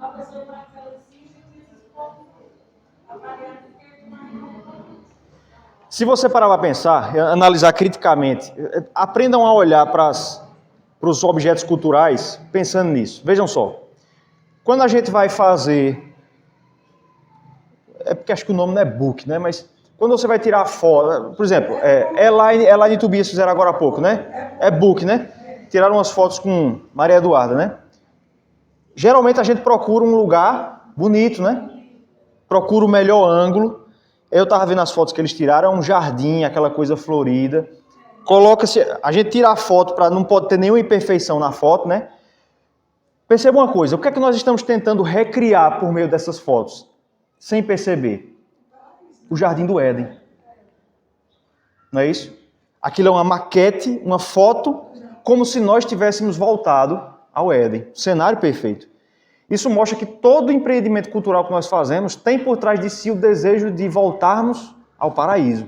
A pessoa vai fazer assim, e diz o povo, a variante que mais não. Se você parar para pensar, analisar criticamente, aprendam a olhar para os objetos culturais pensando nisso. Vejam só. Quando a gente vai fazer... É porque acho que o nome não é book, né? Mas quando você vai tirar foto... Por exemplo, Elaine e Tobias fizeram agora há pouco, né? É book, né? Tiraram umas fotos com Maria Eduarda, né? Geralmente a gente procura um lugar bonito, né? Procura o melhor ângulo. Eu estava vendo as fotos que eles tiraram, é um jardim, aquela coisa florida. Coloca-se, a gente tira a foto para não pode ter nenhuma imperfeição na foto, né? Perceba uma coisa, o que é que nós estamos tentando recriar por meio dessas fotos, sem perceber? O Jardim do Éden. Não é isso? Aquilo é uma maquete, uma foto, como se nós tivéssemos voltado ao Éden. Cenário perfeito. Isso mostra que todo empreendimento cultural que nós fazemos tem por trás de si o desejo de voltarmos ao paraíso.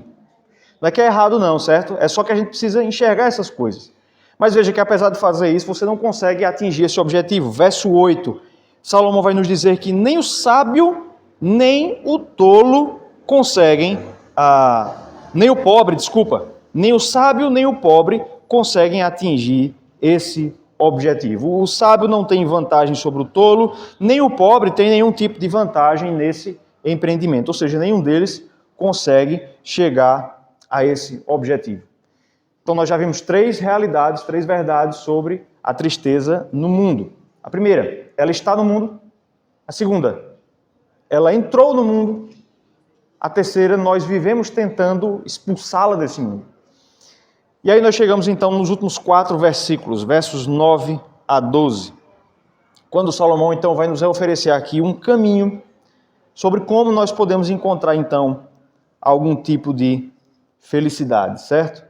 Não é que é errado não, certo? É só que a gente precisa enxergar essas coisas. Mas veja que apesar de fazer isso, você não consegue atingir esse objetivo. Verso 8, Salomão vai nos dizer que nem o sábio, nem o tolo conseguem, nem o pobre conseguem atingir esse objetivo. O sábio não tem vantagem sobre o tolo, nem o pobre tem nenhum tipo de vantagem nesse empreendimento. Ou seja, nenhum deles consegue chegar a esse objetivo. Então nós já vimos 3 realidades, 3 verdades sobre a tristeza no mundo. A primeira, ela está no mundo. A segunda, ela entrou no mundo. A terceira, nós vivemos tentando expulsá-la desse mundo. E aí nós chegamos então nos últimos 4 versículos, versos 9 a 12. Quando Salomão então vai nos oferecer aqui um caminho sobre como nós podemos encontrar então algum tipo de felicidade, certo?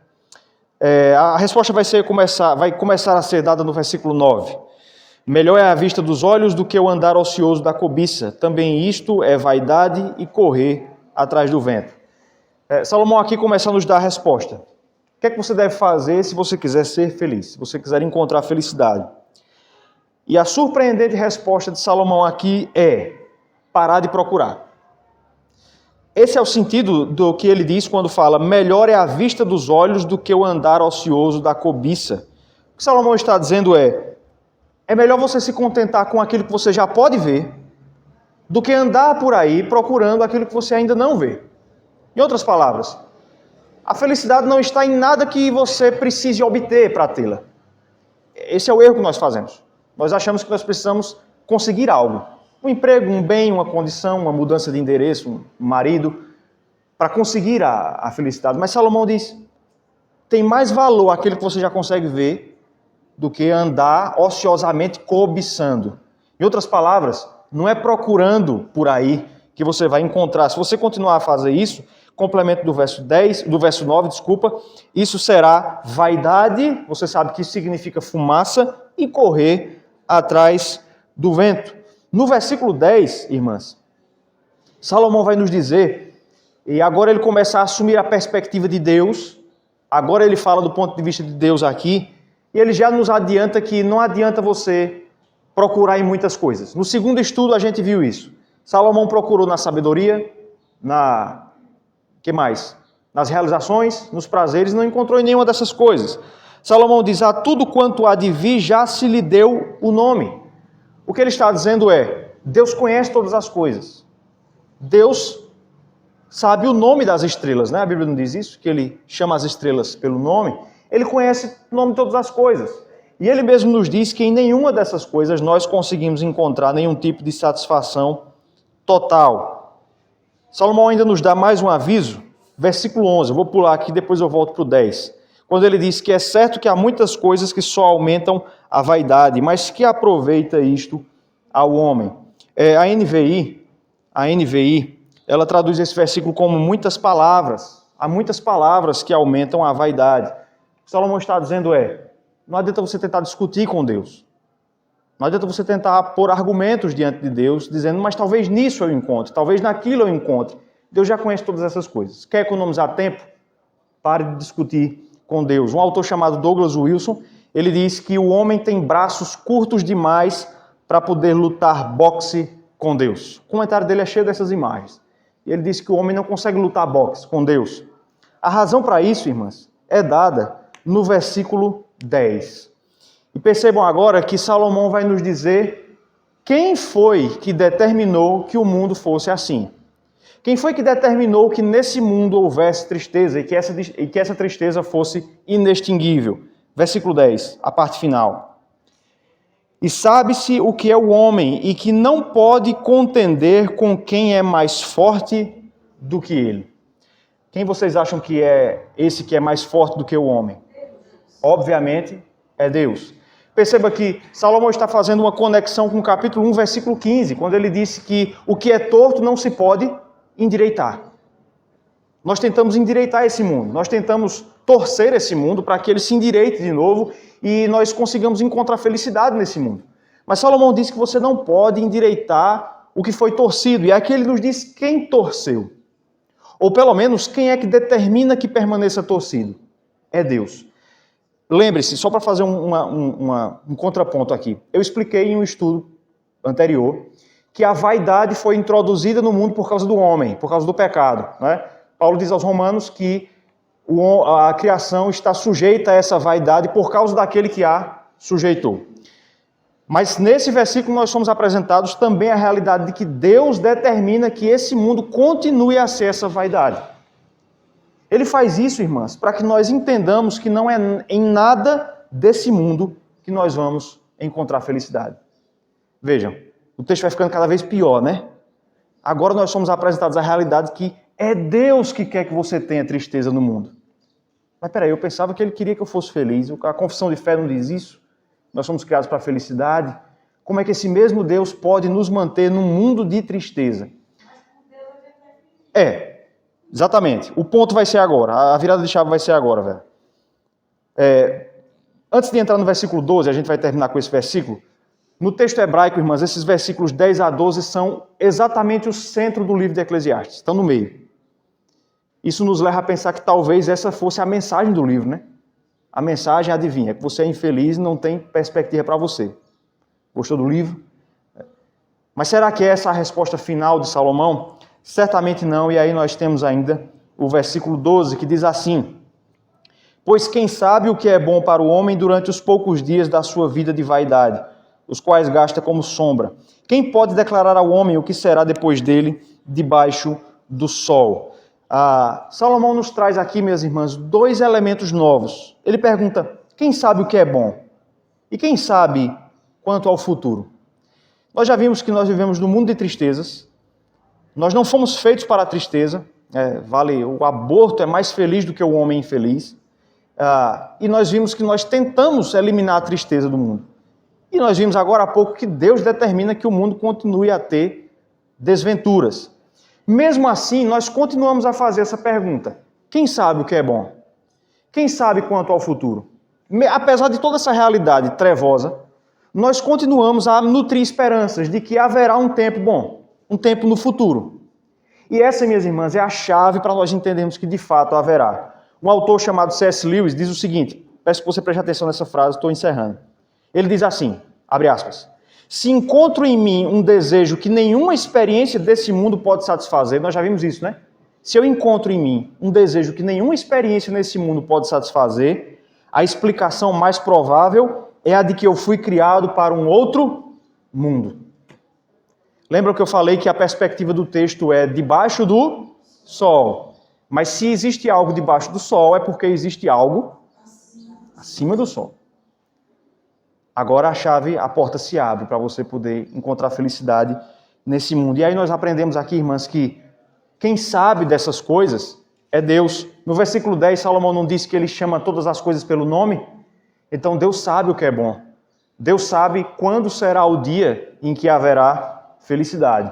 A resposta vai começar a ser dada no versículo 9. Melhor é a vista dos olhos do que o andar ocioso da cobiça. Também isto é vaidade e correr atrás do vento. Salomão aqui começa a nos dar a resposta. O que é que você deve fazer se você quiser ser feliz, se você quiser encontrar felicidade? E a surpreendente resposta de Salomão aqui é parar de procurar. Esse é o sentido do que ele diz quando fala melhor é a vista dos olhos do que o andar ocioso da cobiça. O que Salomão está dizendo é melhor você se contentar com aquilo que você já pode ver do que andar por aí procurando aquilo que você ainda não vê. Em outras palavras, a felicidade não está em nada que você precise obter para tê-la. Esse é o erro que nós fazemos. Nós achamos que nós precisamos conseguir algo. Um emprego, um bem, uma condição, uma mudança de endereço, um marido, para conseguir a felicidade. Mas Salomão diz, tem mais valor aquilo que você já consegue ver do que andar ociosamente cobiçando. Em outras palavras, não é procurando por aí que você vai encontrar. Se você continuar a fazer isso, complemento do verso 9, isso será vaidade, você sabe que isso significa fumaça, e correr atrás do vento. No versículo 10, irmãs, Salomão vai nos dizer, e agora ele começa a assumir a perspectiva de Deus, agora ele fala do ponto de vista de Deus aqui, e ele já nos adianta que não adianta você procurar em muitas coisas. No segundo estudo a gente viu isso. Salomão procurou na sabedoria, nas realizações, nos prazeres, não encontrou em nenhuma dessas coisas. Salomão diz, a tudo quanto há de vir já se lhe deu o nome. O que ele está dizendo é, Deus conhece todas as coisas. Deus sabe o nome das estrelas, né? A Bíblia não diz isso, que ele chama as estrelas pelo nome. Ele conhece o nome de todas as coisas. E ele mesmo nos diz que em nenhuma dessas coisas nós conseguimos encontrar nenhum tipo de satisfação total. Salomão ainda nos dá mais um aviso, versículo 11, eu vou pular aqui, depois eu volto para o 10. Quando ele diz que é certo que há muitas coisas que só aumentam a vaidade, mas que aproveita isto ao homem. A NVI, ela traduz esse versículo como muitas palavras. Há muitas palavras que aumentam a vaidade. O que Salomão está dizendo não adianta você tentar discutir com Deus. Não adianta você tentar pôr argumentos diante de Deus, dizendo, mas talvez nisso eu encontre, talvez naquilo eu encontre. Deus já conhece todas essas coisas. Quer economizar tempo? Pare de discutir com Deus. Um autor chamado Douglas Wilson, ele diz que o homem tem braços curtos demais para poder lutar boxe com Deus. O comentário dele é cheio dessas imagens. E ele diz que o homem não consegue lutar boxe com Deus. A razão para isso, irmãs, é dada no versículo 10. E percebam agora que Salomão vai nos dizer quem foi que determinou que o mundo fosse assim. Quem foi que determinou que nesse mundo houvesse tristeza e que essa tristeza fosse inextinguível? Versículo 10, a parte final. E sabe-se o que é o homem e que não pode contender com quem é mais forte do que ele. Quem vocês acham que é esse que é mais forte do que o homem? Obviamente, é Deus. Perceba que Salomão está fazendo uma conexão com o capítulo 1, versículo 15, quando ele disse que o que é torto não se pode endireitar. Nós tentamos endireitar esse mundo, nós tentamos torcer esse mundo para que ele se endireite de novo e nós consigamos encontrar felicidade nesse mundo. Mas Salomão disse que você não pode endireitar o que foi torcido. E aqui ele nos diz quem torceu. Ou pelo menos quem é que determina que permaneça torcido. É Deus. Lembre-se, só para fazer um contraponto aqui. Eu expliquei em um estudo anterior que a vaidade foi introduzida no mundo por causa do homem, por causa do pecado. Né? Paulo diz aos Romanos que a criação está sujeita a essa vaidade por causa daquele que a sujeitou. Mas nesse versículo nós somos apresentados também a realidade de que Deus determina que esse mundo continue a ser essa vaidade. Ele faz isso, irmãs, para que nós entendamos que não é em nada desse mundo que nós vamos encontrar felicidade. Vejam, o texto vai ficando cada vez pior, né? Agora nós somos apresentados à realidade que é Deus que quer que você tenha tristeza no mundo. Mas peraí, eu pensava que Ele queria que eu fosse feliz. A confissão de fé não diz isso. Nós somos criados para a felicidade. Como é que esse mesmo Deus pode nos manter num mundo de tristeza? Exatamente. O ponto vai ser agora. A virada de chave vai ser agora, velho. Antes de entrar no versículo 12, a gente vai terminar com esse versículo. No texto hebraico, irmãs, esses versículos 10 a 12 são exatamente o centro do livro de Eclesiastes. Estão no meio. Isso nos leva a pensar que talvez essa fosse a mensagem do livro, né? A mensagem, adivinha, é que você é infeliz e não tem perspectiva para você. Gostou do livro? Mas será que é essa a resposta final de Salomão? Certamente não, e aí nós temos ainda o versículo 12, que diz assim: pois quem sabe o que é bom para o homem durante os poucos dias da sua vida de vaidade, os quais gasta como sombra? Quem pode declarar ao homem o que será depois dele debaixo do sol? Salomão nos traz aqui, minhas irmãs, dois elementos novos. Ele pergunta, quem sabe o que é bom? E quem sabe quanto ao futuro? Nós já vimos que nós vivemos num mundo de tristezas. Nós não fomos feitos para a tristeza. O aborto é mais feliz do que o homem infeliz. E nós vimos que nós tentamos eliminar a tristeza do mundo. E nós vimos agora há pouco que Deus determina que o mundo continue a ter desventuras. Mesmo assim, nós continuamos a fazer essa pergunta. Quem sabe o que é bom? Quem sabe quanto ao futuro? Apesar de toda essa realidade trevosa, nós continuamos a nutrir esperanças de que haverá um tempo bom, um tempo no futuro. E essa, minhas irmãs, é a chave para nós entendermos que de fato haverá. Um autor chamado C.S. Lewis diz o seguinte, peço que você preste atenção nessa frase, estou encerrando. Ele diz assim, abre aspas, se encontro em mim um desejo que nenhuma experiência desse mundo pode satisfazer, nós já vimos isso, né? Se eu encontro em mim um desejo que nenhuma experiência nesse mundo pode satisfazer, a explicação mais provável é a de que eu fui criado para um outro mundo. Lembra que eu falei que a perspectiva do texto é debaixo do sol? Mas se existe algo debaixo do sol, é porque existe algo acima do sol. Agora a porta se abre para você poder encontrar felicidade nesse mundo. E aí nós aprendemos aqui, irmãs, que quem sabe dessas coisas é Deus. No versículo 10, Salomão não disse que ele chama todas as coisas pelo nome? Então Deus sabe o que é bom. Deus sabe quando será o dia em que haverá felicidade.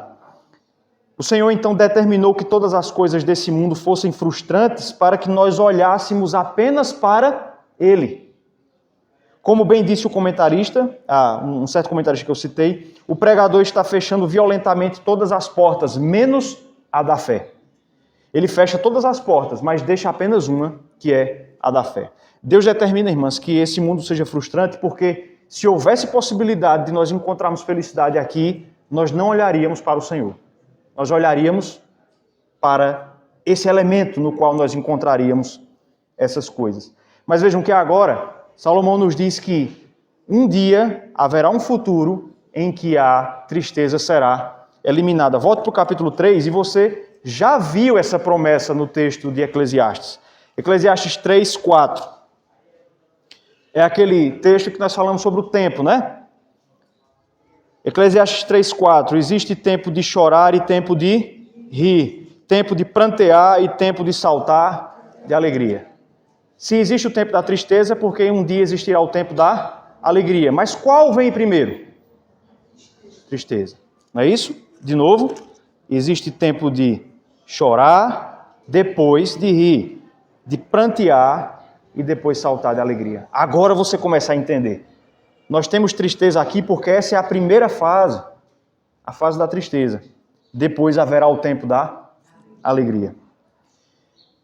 O Senhor então determinou que todas as coisas desse mundo fossem frustrantes para que nós olhássemos apenas para Ele. Como bem disse o comentarista, um certo comentarista que eu citei, o pregador está fechando violentamente todas as portas, menos a da fé. Ele fecha todas as portas, mas deixa apenas uma, que é a da fé. Deus determina, irmãs, que esse mundo seja frustrante, porque se houvesse possibilidade de nós encontrarmos felicidade aqui, nós não olharíamos para o Senhor. Nós olharíamos para esse elemento no qual nós encontraríamos essas coisas. Mas vejam que agora Salomão nos diz que um dia haverá um futuro em que a tristeza será eliminada. Volte para o capítulo 3 e você já viu essa promessa no texto de Eclesiastes. Eclesiastes 3, 4. É aquele texto que nós falamos sobre o tempo, né? Eclesiastes 3, 4. Existe tempo de chorar e tempo de rir. Tempo de prantear e tempo de saltar de alegria. Se existe o tempo da tristeza, é porque um dia existirá o tempo da alegria. Mas qual vem primeiro? Tristeza. Não é isso? De novo, existe tempo de chorar, depois de rir, de prantear e depois saltar de alegria. Agora você começa a entender. Nós temos tristeza aqui porque essa é a primeira fase, a fase da tristeza. Depois haverá o tempo da alegria.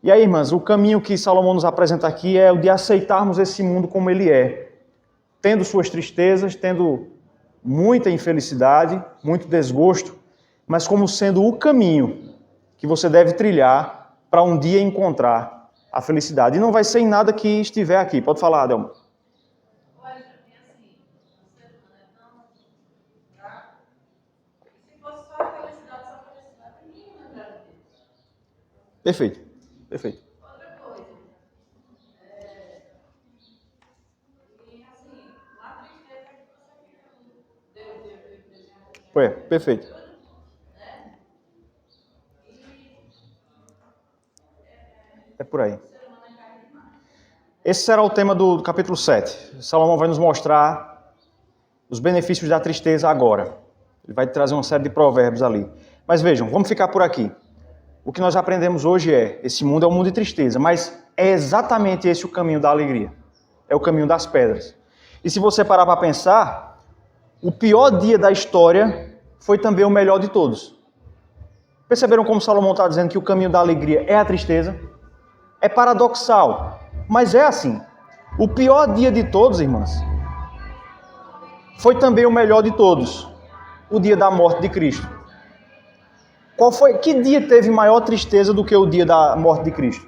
E aí, irmãs, o caminho que Salomão nos apresenta aqui é o de aceitarmos esse mundo como ele é, tendo suas tristezas, tendo muita infelicidade, muito desgosto, mas como sendo o caminho que você deve trilhar para um dia encontrar a felicidade. E não vai ser em nada que estiver aqui. Pode falar, Adelma. Olha, assim, o ser humano é tão fraco. Se fosse só a felicidade nenhuma lembrava disso. Perfeito, perfeito. Outra coisa, e assim, na tristeza que você fica, Deus, Perfeito. É por aí. Esse será o tema do capítulo 7. Salomão vai nos mostrar os benefícios da tristeza agora. Ele vai trazer uma série de provérbios ali. Mas vejam, vamos ficar por aqui. O que nós aprendemos hoje é, esse mundo é um mundo de tristeza, mas é exatamente esse o caminho da alegria. É o caminho das pedras. E se você parar para pensar, o pior dia da história foi também o melhor de todos. Perceberam como Salomão está dizendo que o caminho da alegria é a tristeza? É paradoxal, mas é assim. O pior dia de todos, irmãs, foi também o melhor de todos. O dia da morte de Cristo. Que dia teve maior tristeza do que o dia da morte de Cristo?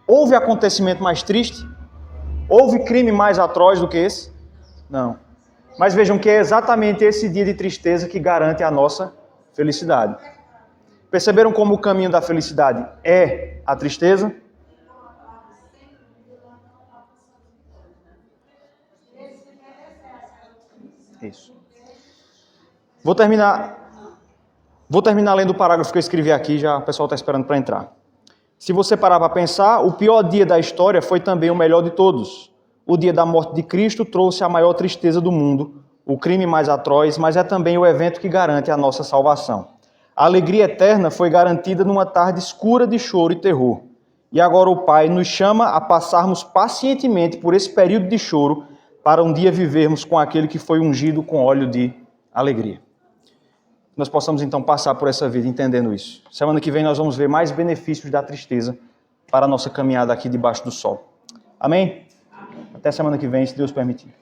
Houve acontecimento mais triste? Houve crime mais atroz do que esse? Não. Mas vejam que é exatamente esse dia de tristeza que garante a nossa felicidade. Perceberam como o caminho da felicidade é a tristeza? Isso. Vou terminar lendo o parágrafo que eu escrevi aqui, já o pessoal está esperando para entrar. Se você parar para pensar, o pior dia da história foi também o melhor de todos. O dia da morte de Cristo trouxe a maior tristeza do mundo, o crime mais atroz, mas é também o evento que garante a nossa salvação. A alegria eterna foi garantida numa tarde escura de choro e terror. E agora o Pai nos chama a passarmos pacientemente por esse período de choro para um dia vivermos com aquele que foi ungido com óleo de alegria. Nós possamos então passar por essa vida entendendo isso. Semana que vem nós vamos ver mais benefícios da tristeza para a nossa caminhada aqui debaixo do sol. Amém? Até semana que vem, se Deus permitir.